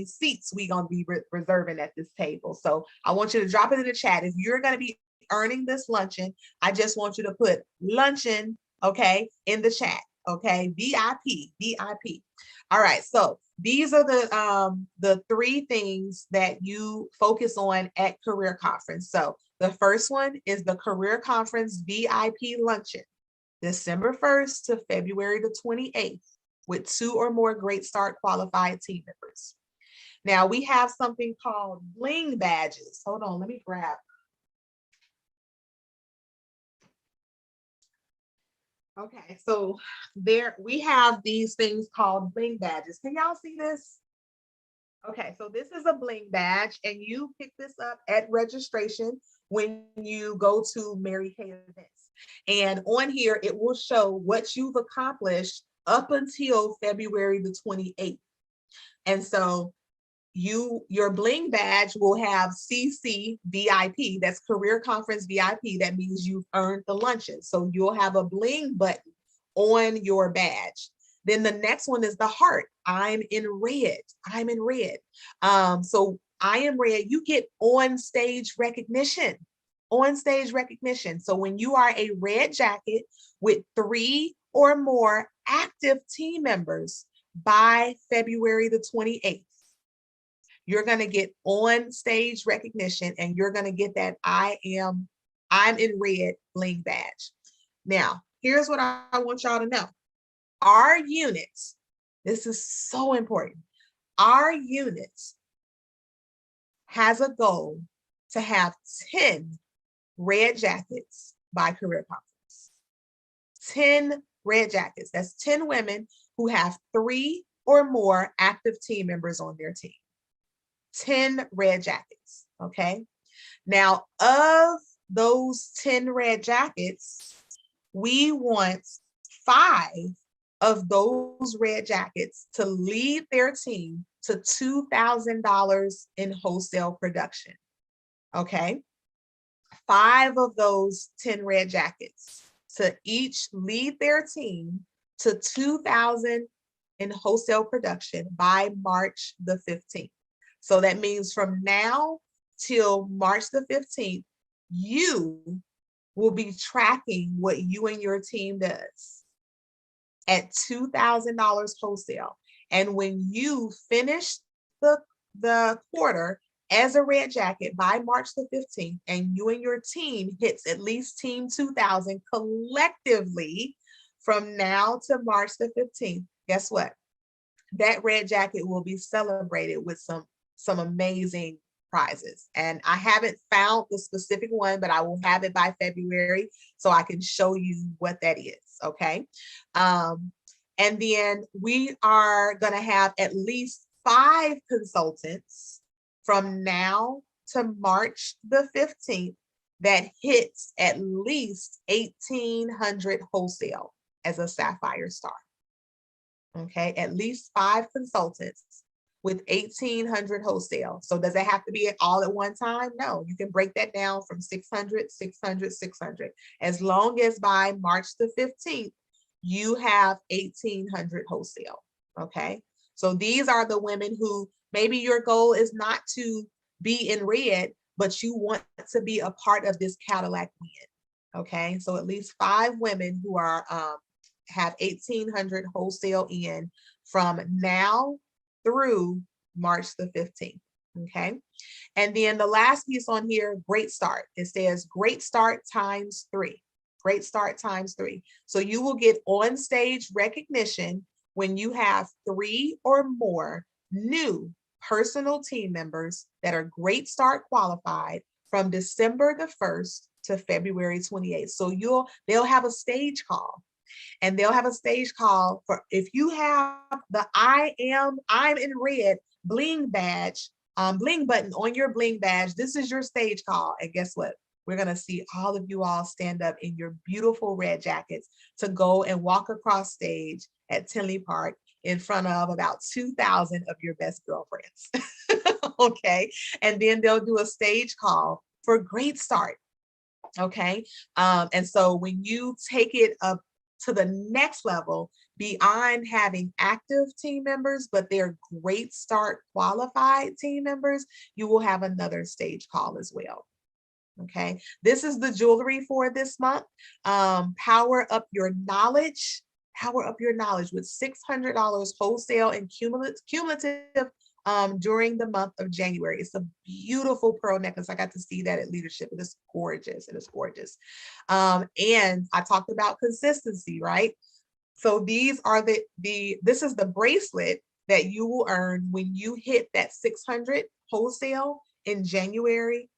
seats we going to be reserving at this table. So I want you to drop it in the chat. If you're going to be earning this luncheon, I just want you to put luncheon, okay, in the chat. Okay, VIP. All right, so these are the 3 things that you focus on at Career Conference. So the first one is the Career Conference VIP luncheon, December 1st to February the 28th, with 2 or more Great Start qualified team members. Now we have something called bling badges. Hold on, let me grab. Okay, so there we have these things called bling badges. Can y'all see this? Okay, so this is a bling badge, and you pick this up at registration when you go to Mary Kay events. And on here, it will show what you've accomplished up until February the 28th. And so your bling badge will have CC VIP, that's Career Conference VIP. That means you've earned the luncheon. So you'll have a bling button on your badge. Then the next one is the heart. I'm in red. So I am red. You get on stage recognition. So when you are a red jacket with 3 or more active team members by February the 28th, you're going to get on stage recognition, and you're going to get that I'm in red bling badge. Now, here's what I want y'all to know. Our units, this is so important. Our units has a goal to have 10 red jackets by Career Conference. 10 red jackets. That's 10 women who have 3 or more active team members on their team. 10 red jackets, okay? Now, of those 10 red jackets, we want 5 of those red jackets to lead their team to $2,000 in wholesale production, okay? 5 of those 10 red jackets to each lead their team to $2,000 in wholesale production by March the 15th. So that means from now till March the 15th, you will be tracking what you and your team does at $2,000 wholesale. And when you finish the quarter as a red jacket by March the 15th, and you and your team hits at least team 2,000 collectively from now to March the 15th, guess what? That red jacket will be celebrated with some amazing prizes. And I haven't found the specific one, but I will have it by February so I can show you what that is, okay? And then we are gonna have at least 5 consultants from now to March the 15th that hits at least 1,800 wholesale as a Sapphire Star. Okay, at least 5 consultants with 1,800 wholesale. So does it have to be all at one time? No, you can break that down from 600, 600, 600. As long as by March the 15th, you have 1,800 wholesale. Okay, so these are the women who maybe your goal is not to be in red, but you want to be a part of this Cadillac win. Okay, so at least 5 women who are have 1,800 wholesale in from now through March the 15th. Okay, and then the last piece on here, great start. It says great start times 3. Great start times 3. So you will get on stage recognition when you have 3 or more new personal team members that are Great Start qualified from December the 1st to February 28th. So they'll have a stage call. And they'll have a stage call for if you have the I'm in red bling badge, bling button on your bling badge. This is your stage call. And guess what? We're going to see all of you all stand up in your beautiful red jackets to go and walk across stage at Tinley Park in front of about 2,000 of your best girlfriends. Okay. And then they'll do a stage call for Great Start. Okay. And so when you take it up to the next level, beyond having active team members, but they're Great Start qualified team members, you will have another stage call as well. Okay, this is the jewelry for this month. Power up your knowledge. Power up your knowledge with $600 wholesale and cumulative during the month of January. It's a beautiful pearl necklace. I got to see that at Leadership. It is gorgeous. It is gorgeous. And I talked about consistency, right? So these are this is the bracelet that you will earn when you hit that 600 wholesale in January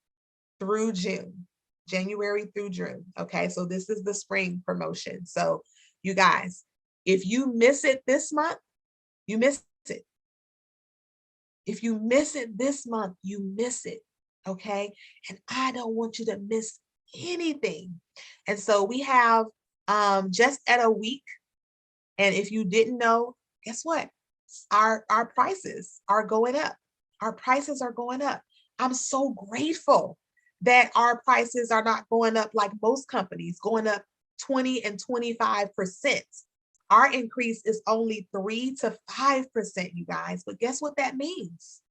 through June. January through June. Okay, so this is the spring promotion. So you guys, if you miss it this month, you miss it. If you miss it this month, you miss it. Okay, and I don't want you to miss anything. And so we have just at a week. And if you didn't know, guess what? Our prices are going up. Our prices are going up. I'm so grateful that our prices are not going up like most companies, going up 20 and 25%. Our increase is only 3 to 5%, you guys. But guess what that means?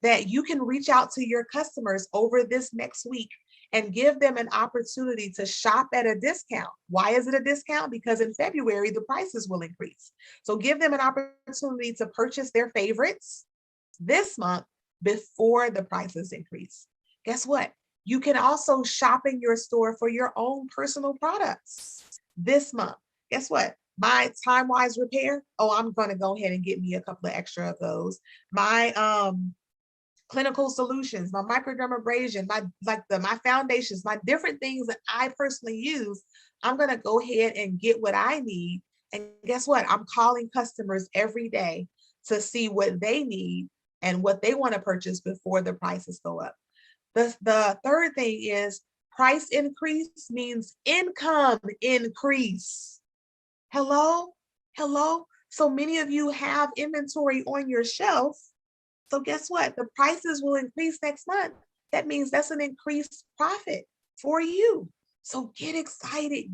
That you can reach out to your customers over this next week and give them an opportunity to shop at a discount. Why is it a discount? Because in February, the prices will increase. So give them an opportunity to purchase their favorites this month before the prices increase. Guess what? You can also shop in your store for your own personal products this month. Guess what? My Time-Wise repair. Oh, I'm going to go ahead and get me a couple of extra of those. My clinical solutions, my microdermabrasion, my foundations, my different things that I personally use. I'm going to go ahead and get what I need. And guess what? I'm calling customers every day to see what they need and what they want to purchase before the prices go up. The third thing is price increase means income increase. Hello? So many of you have inventory on your shelf. So guess what? The prices will increase next month. That means that's an increased profit for you. So get excited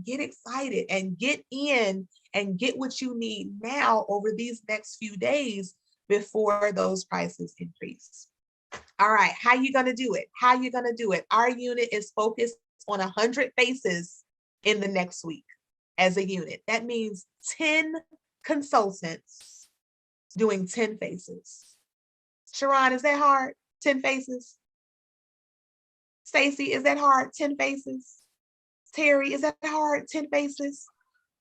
and get in and get what you need now over these next few days before those prices increase. All right, how you gonna do it? Our unit is focused on 100 faces in the next week as a unit. That means 10 consultants doing 10 faces. Sharon, is that hard? 10 faces? Stacy, is that hard? 10 faces? Terry, is that hard? 10 faces?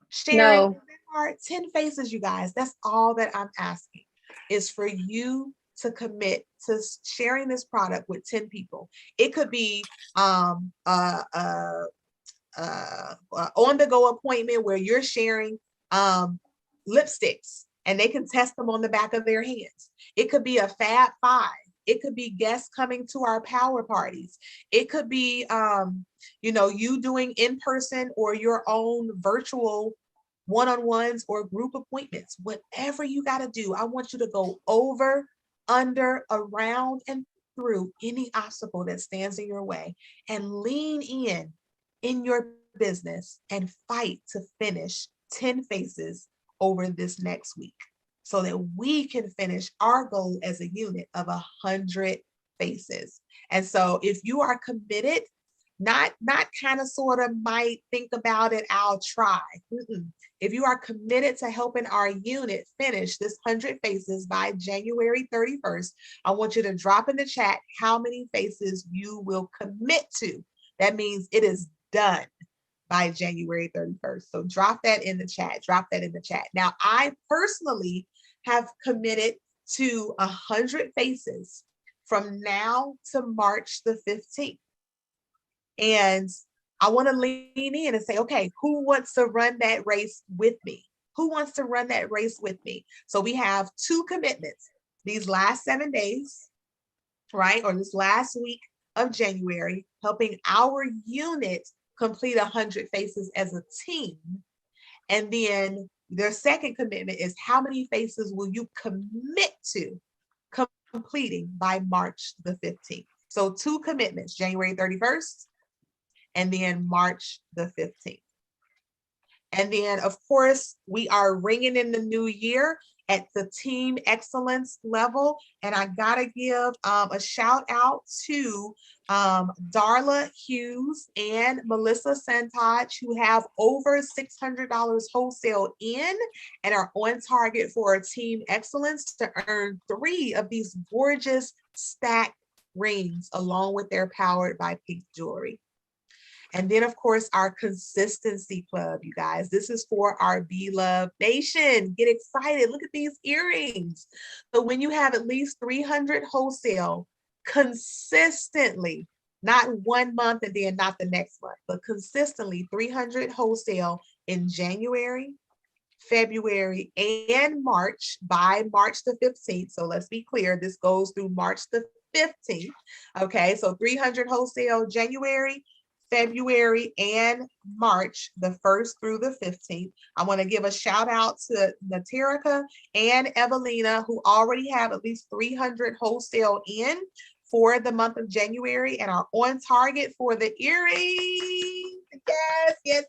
Sherry, No. is that hard? 10 faces, you guys. That's all that I'm asking is for you to commit to sharing this product with 10 people. It could be on-the-go appointment where you're sharing lipsticks and they can test them on the back of their hands. It could be a Fab 5. It could be guests coming to our power parties. It could be, you doing in-person or your own virtual one-on-ones or group appointments. Whatever you got to do, I want you to go over, under, around, and through any obstacle that stands in your way and lean in your business and fight to finish 10 faces over this next week so that we can finish our goal as a unit of 100 faces. And so if you are committed, not kind of sort of might think about it, I'll try. If you are committed to helping our unit finish this 100 faces by January 31st, I want you to drop in the chat how many faces you will commit to. That means it is done by January 31st. So drop that in the chat, Now, I personally have committed to 100 faces from now to March the 15th. And I want to lean in and say, okay, who wants to run that race with me? So we have 2 commitments these last 7 days, right? Or this last week of January, helping our unit complete 100 faces as a team. And then their second commitment is how many faces will you commit to completing by March the 15th? So 2 commitments, January 31st, and then March the 15th. And then, of course, we are ringing in the new year at the team excellence level. And I gotta give a shout out to Darla Hughes and Melissa Santach, who have over $600 wholesale in and are on target for a team excellence to earn 3 of these gorgeous stacked rings along with their Powered by Pink jewelry. And then, of course, our consistency club, you guys. This is for our Be Love Nation. Get excited. Look at these earrings. So when you have at least 300 wholesale consistently, not 1 month and then not the next month, but consistently 300 wholesale in January, February, and March by March the 15th. So let's be clear, this goes through March the 15th. Okay, so 300 wholesale January, February, and March, the 1st through the 15th. I want to give a shout out to Naterica and Evelina, who already have at least 300 wholesale in for the month of January and are on target for the earrings. Yes.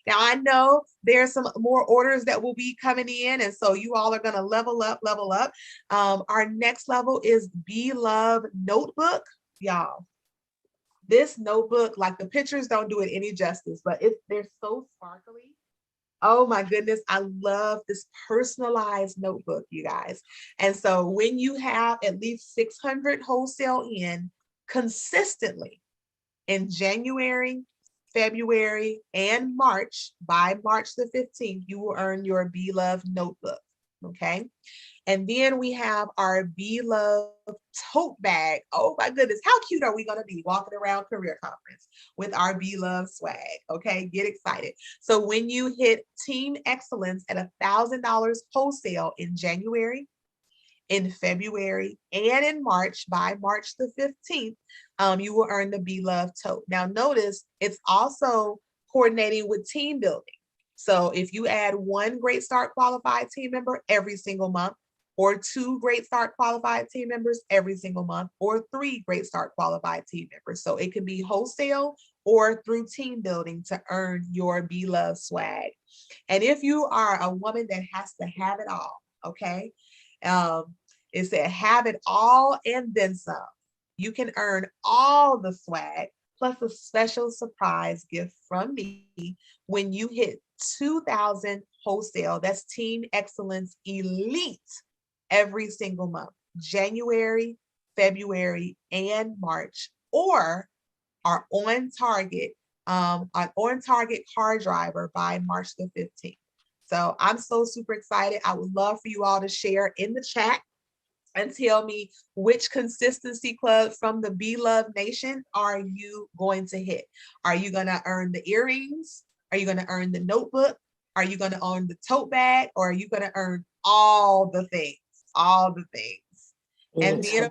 Now I know there's some more orders that will be coming in, and so you all are going to level up. Our next level is Be Love Notebook, y'all. This notebook, like the pictures don't do it any justice, but they're so sparkly. Oh my goodness, I love this personalized notebook, you guys. And so when you have at least 600 wholesale in consistently in January, February, and March, by March the 15th, you will earn your Be Love notebook, okay? And then we have our Be Love tote bag. Oh my goodness, how cute are we gonna be walking around Career Conference with our Be Love swag, okay? Get excited. So when you hit Team Excellence at $1,000 wholesale in January, in February, and in March, by March the 15th, you will earn the Be Love tote. Now notice, it's also coordinating with team building. So if you add 1 Great Start qualified team member every single month, or 2 Great Start qualified team members every single month, or 3 Great Start qualified team members. So it can be wholesale or through team building to earn your Be Love swag. And if you are a woman that has to have it all, okay? It said have it all and then some. You can earn all the swag plus a special surprise gift from me when you hit 2,000 wholesale. That's Team Excellence Elite every single month, January, February, and March, or are on target car driver by March the 15th. So I'm so super excited. I would love for you all to share in the chat and tell me which consistency club from the Be Love Nation are you going to hit? Are you going to earn the earrings? Are you going to earn the notebook? Are you going to earn the tote bag? Or are you going to earn all the things? And then,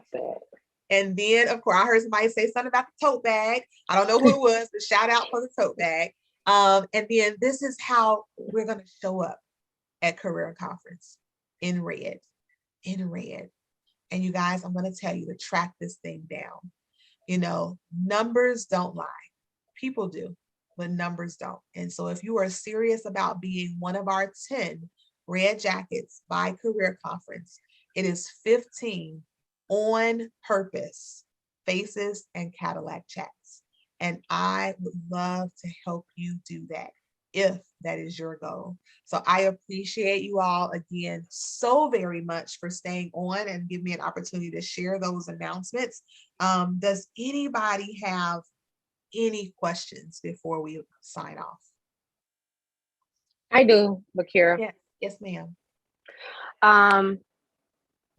And then, of course, I heard somebody say something about the tote bag. I don't know who it was, but shout out for the tote bag. And then this is how we're going to show up at Career Conference in red, in red. And you guys, I'm going to tell you to track this thing down. You know, numbers don't lie. People do, but numbers don't. And so if you are serious about being one of our 10 red jackets by Career Conference, it is 15 on purpose faces and Cadillac chats. And I would love to help you do that if that is your goal. So I appreciate you all again so very much for staying on and give me an opportunity to share those announcements. Does anybody have any questions before we sign off? I do, Bakira. Yes, yes, ma'am.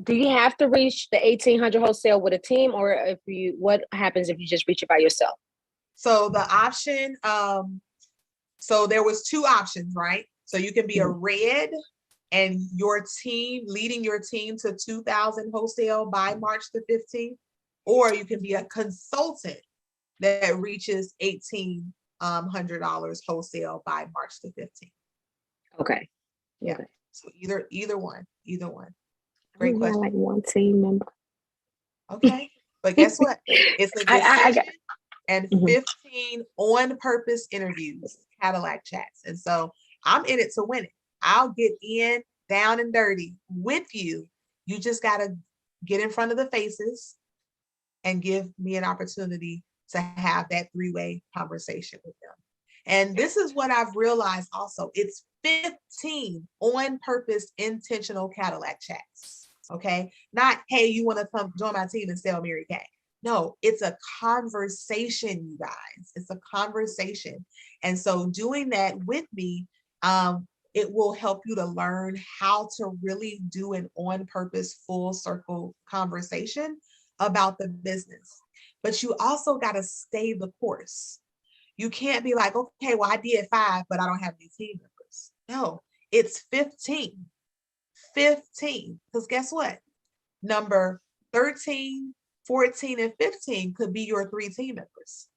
Do you have to reach the 1,800 wholesale with a team, or what happens if you just reach it by yourself? So the option, so there was 2 options, right? So you can be a red and your team, leading your team to 2,000 wholesale by March the 15th, or you can be a consultant that reaches $1,800 wholesale by March the 15th. Okay. Yeah. Okay. So either one. Great question. Like one team member. Okay. But guess what? It's a decision and 15 on purpose interviews, Cadillac chats. And so I'm in it to win it. I'll get in down and dirty with you. You just got to get in front of the faces and give me an opportunity to have that 3-way conversation with them. And this is what I've realized also. It's 15 on purpose intentional Cadillac chats. Okay. Not, hey, you want to come join my team and sell Mary Kay. No, it's a conversation, you guys. It's a conversation. And so doing that with me, it will help you to learn how to really do an on purpose full circle conversation about the business. But you also got to stay the course. You can't be like, okay, well, I did 5, but I don't have any team members. No, it's 15. 15. Because guess what? Number 13, 14, and 15 could be your 3 team members.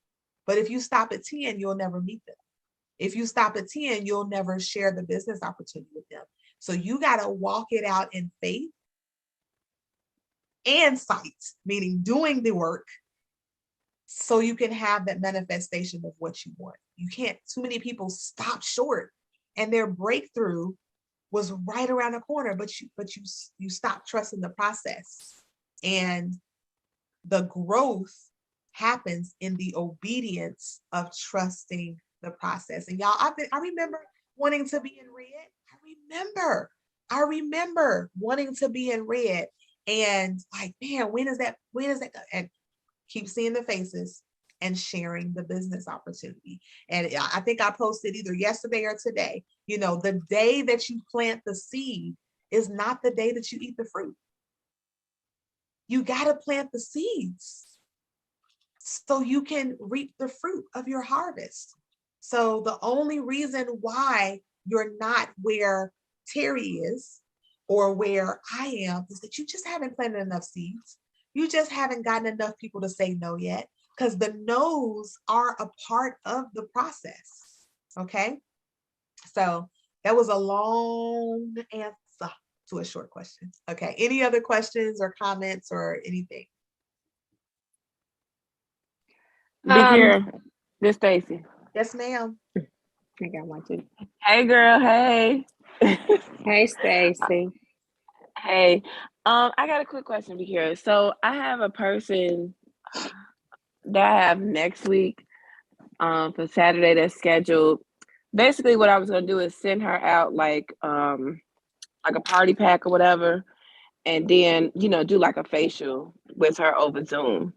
But if you stop at 10, you'll never meet them. If you stop at 10, you'll never share the business opportunity with them. So you got to walk it out in faith and sight, meaning doing the work, so you can have that manifestation of what you want. You can't, too many people stop short and their breakthrough was right around the corner, but you stop trusting the process. And the growth happens in the obedience of trusting the process. And y'all, I remember wanting to be in red. I remember wanting to be in red and like, man, when is that? And keep seeing the faces and sharing the business opportunity. And I think I posted either yesterday or today, you know, the day that you plant the seed is not the day that you eat the fruit. You got to plant the seeds so you can reap the fruit of your harvest. So the only reason why you're not where Terry is or where I am is that you just haven't planted enough seeds. You just haven't gotten enough people to say no yet, because the no's are a part of the process. Okay. So that was a long answer to a short question. Okay. Any other questions or comments or anything? Be here. This Stacy. Yes, ma'am. I got one too. Hey, girl. Hey. Hey, Stacy. Hey. I got a quick question, Bakira. So I have a person that I have next week for Saturday that's scheduled. Basically, what I was gonna do is send her out like a party pack or whatever, and then do like a facial with her over Zoom.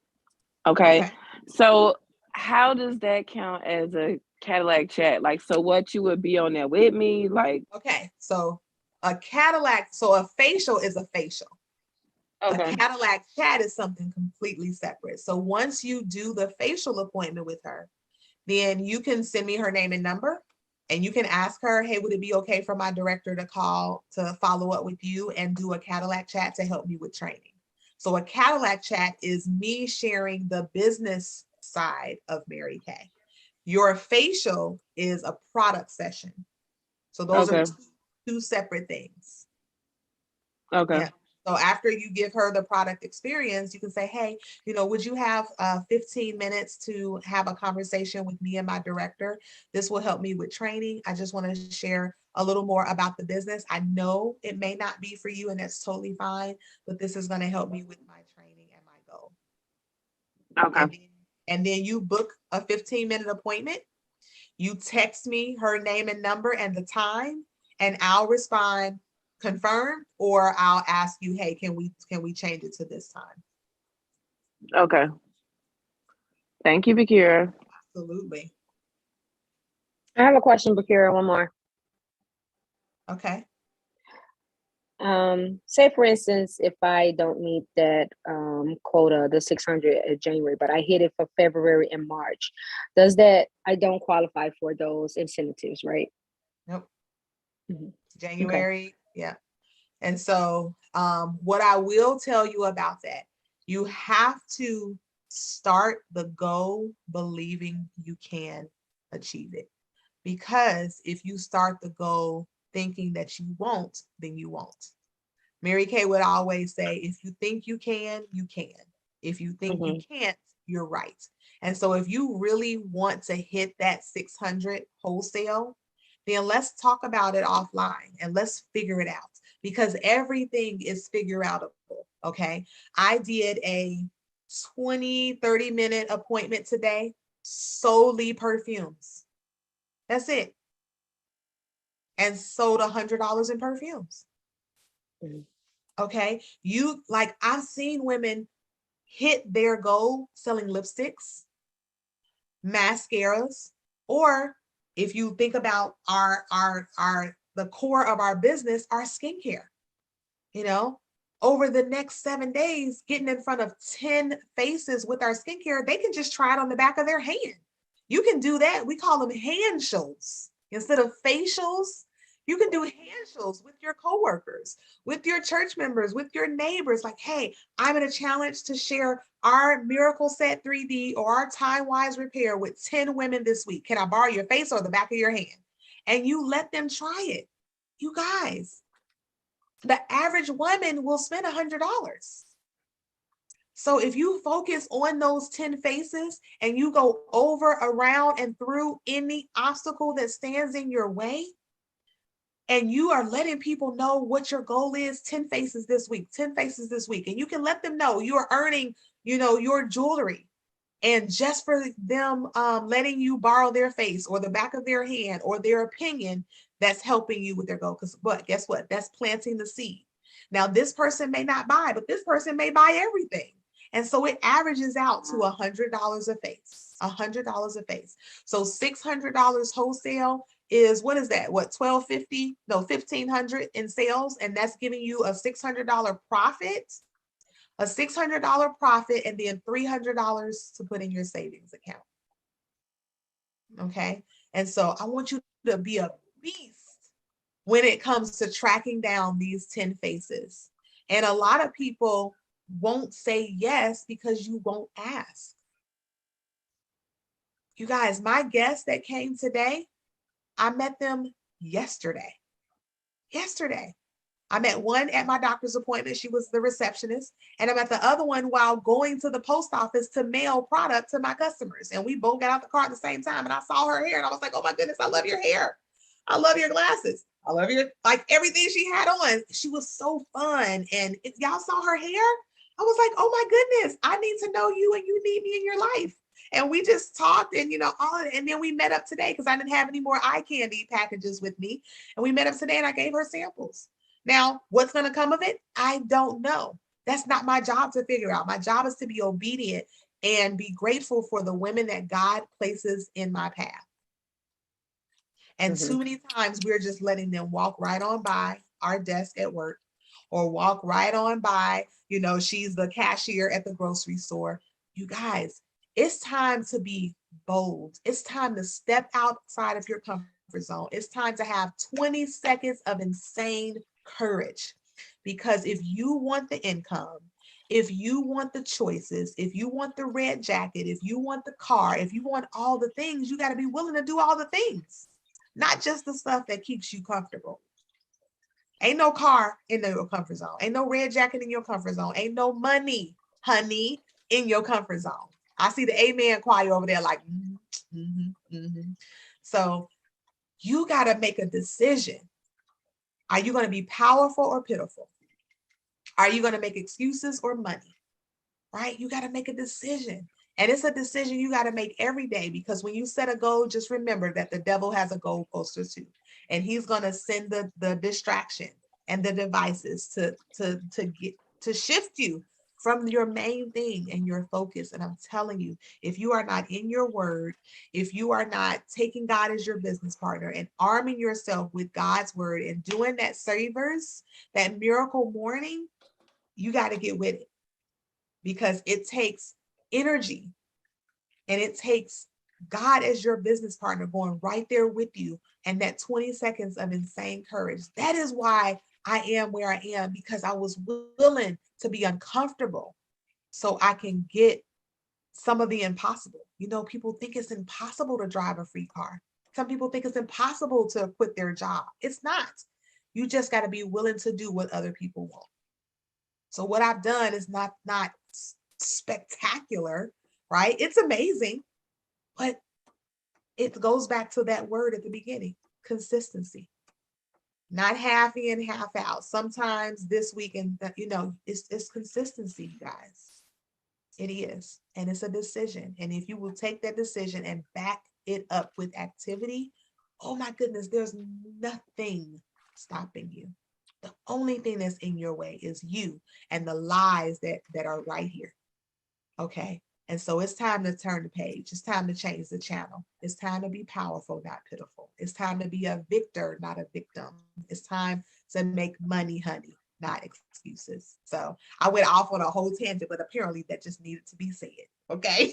Okay. So how does that count as a Cadillac chat? Like, so what, you would be on there with me? Like, okay, so a Cadillac, so a facial is a facial. Okay. A Cadillac chat is something completely separate. So once you do the facial appointment with her, then you can send me her name and number, and you can ask her, hey, would it be okay for my director to call to follow up with you and do a Cadillac chat to help me with training? So a Cadillac chat is me sharing the business side of Mary Kay. Your facial is a product session. So those are Okay. two separate things. Okay. Yeah. So after you give her the product experience, you can say, hey, would you have 15 minutes to have a conversation with me and my director? This will help me with training. I just want to share a little more about the business. I know it may not be for you, and that's totally fine, but this is going to help me with my training and my goal. Okay. And then you book a 15-minute appointment. You text me her name and number and the time, and I'll respond confirm, or I'll ask you, hey, can we change it to this time? Okay. Thank you, Bakira. Absolutely. I have a question, Bakira, one more. Okay. Say for instance, if I don't meet that quota, the 600 at January, but I hit it for February and March, does that, I don't qualify for those incentives, right? Nope. Mm-hmm. January. Okay. Yeah. And so what I will tell you about that, you have to start the goal believing you can achieve it. Because if you start the goal thinking that you won't, then you won't. Mary Kay would always say, if you think you can, you can. If you think you can't, you're right. And so if you really want to hit that 600 wholesale, then let's talk about it offline and let's figure it out, because everything is figure outable. Okay. I did a 20-30 minute appointment today, solely perfumes. That's it. And sold $100 in perfumes. Okay. I've seen women hit their goal selling lipsticks, mascaras, or if you think about the core of our business, our skincare, over the next 7 days, getting in front of 10 faces with our skincare, they can just try it on the back of their hand. You can do that. We call them hand shows instead of facials. You can do hand shows with your coworkers, with your church members, with your neighbors. Like, hey, I'm in a challenge to share our Miracle Set 3D or our Time Wise Repair with 10 women this week. Can I borrow your face or the back of your hand? And you let them try it. You guys, the average woman will spend $100. So if you focus on those 10 faces and you go over, around, and through any obstacle that stands in your way, and you are letting people know what your goal is, 10 faces this week, 10 faces this week, and you can let them know you are earning, your jewelry. And just for them letting you borrow their face or the back of their hand or their opinion, that's helping you with their goal. But guess what? That's planting the seed. Now, this person may not buy, but this person may buy everything. And so it averages out to $100 a face, $100 a face. So $600 wholesale is, what is that? What, $1,250? No, $1,500 in sales. And that's giving you a $600 profit. A $600 profit, and then $300 to put in your savings account. Okay. And so I want you to be a beast when it comes to tracking down these 10 faces. And a lot of people won't say yes because you won't ask. You guys, my guests that came today, I met them yesterday. I met one at my doctor's appointment. She was the receptionist. And I met the other one while going to the post office to mail product to my customers. And we both got out the car at the same time. And I saw her hair and I was like, oh my goodness, I love your hair. I love your glasses. I love your, everything she had on. She was so fun. And y'all saw her hair? I was like, oh my goodness, I need to know you and you need me in your life. And we just talked and, and then we met up today because I didn't have any more eye candy packages with me. And we met up today and I gave her samples. Now, what's going to come of it? I don't know. That's not my job to figure out. My job is to be obedient and be grateful for the women that God places in my path. And too many times we're just letting them walk right on by our desk at work or walk right on by, she's the cashier at the grocery store. You guys, it's time to be bold. It's time to step outside of your comfort zone. It's time to have 20 seconds of insane courage, because if you want the income if you want the choices, if you want the red jacket, if you want the car, if you want all the things, you got to be willing to do all the things, not just the stuff that keeps you comfortable. Ain't no car in your comfort zone. Ain't no red jacket in your comfort zone. Ain't no money, honey, in your comfort zone. I see the amen choir over there like, So you got to make a decision. Are you going to be powerful or pitiful? Are you going to make excuses or money? Right? You got to make a decision. And it's a decision you got to make every day, because when you set a goal, just remember that the devil has a goal poster too. And he's going to send the distraction and the devices to shift you from your main thing and your focus. And I'm telling you, if you are not in your word, if you are not taking God as your business partner and arming yourself with God's word and doing that savers, that miracle morning, you got to get with it, because it takes energy and it takes God as your business partner going right there with you, and that 20 seconds of insane courage. That is why I am where I am, because I was willing to be uncomfortable so I can get some of the impossible. You know, people think it's impossible to drive a free car. Some people think it's impossible to quit their job. It's not. You just got to be willing to do what other people want. So what I've done is not spectacular, right? It's amazing, but it goes back to that word at the beginning, consistency. Not half in, half out. Sometimes this week, and you know, it's consistency, you guys. It is. And it's a decision. And if you will take that decision and back it up with activity, oh my goodness, there's nothing stopping you. The only thing that's in your way is you and the lies that are right here. Okay. And so it's time to turn the page. It's time to change the channel. It's time to be powerful, not pitiful. It's time to be a victor, not a victim. It's time to make money, honey, not excuses. So I went off on a whole tangent, but apparently that just needed to be said. Okay.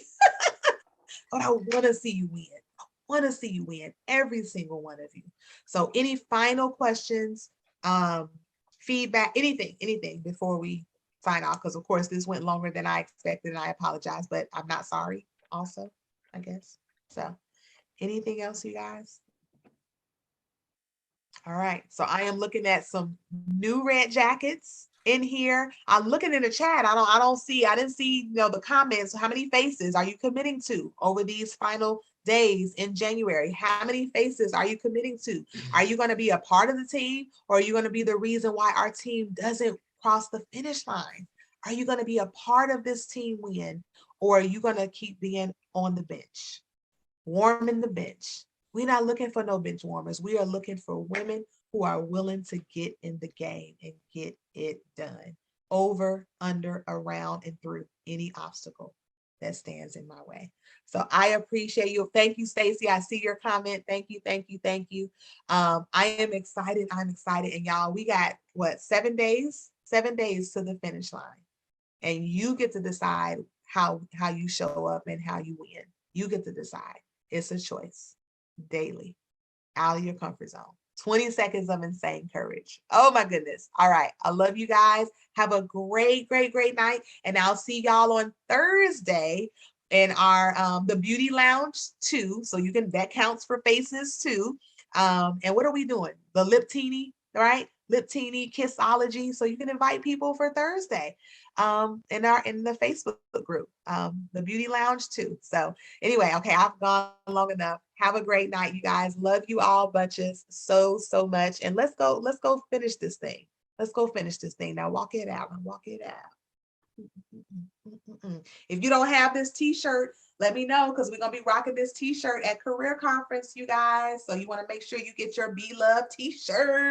But I want to see you win. I want to see you win, every single one of you. So any final questions, feedback, anything before we sign off? Because of course this went longer than I expected, and I apologize, but I'm not sorry also, I guess. So anything else, you guys? All right, so I am looking at some new red jackets in here. I'm looking in the chat. I didn't see, you know, the comments. How many faces are you committing to over these final days in January? How many faces are you committing to? Are you going to be a part of the team, or are you going to be the reason why our team doesn't cross the finish line? Are you going to be a part of this team win, or are you going to keep being on the bench, warming the bench? We're not looking for no bench warmers. We are looking for women who are willing to get in the game and get it done, over, under, around, and through any obstacle that stands in my way. So I appreciate you. Thank you, Stacy. I see your comment. Thank you, thank you, thank you. I am excited. I'm excited. And y'all, we got what, 7 days? 7 days to the finish line. And you get to decide how you show up and how you win. You get to decide. It's a choice. Daily, out of your comfort zone. 20 seconds of insane courage. Oh my goodness. All right. I love you guys. Have a great, great, great night. And I'll see y'all on Thursday in our the beauty lounge too. So you can, that counts for faces too. And what are we doing? The lip teeny, right? Lip teeny kissology. So you can invite people for Thursday in the Facebook group, the beauty lounge too. So anyway, okay, I've gone long enough. Have a great night, you guys. Love you all bunches so much. And let's go finish this thing. Let's go finish this thing. Now walk it out and walk it out. If you don't have this t-shirt, let me know, because we're gonna be rocking this t-shirt at Career Conference, you guys. So you want to make sure you get your Be Love t-shirt.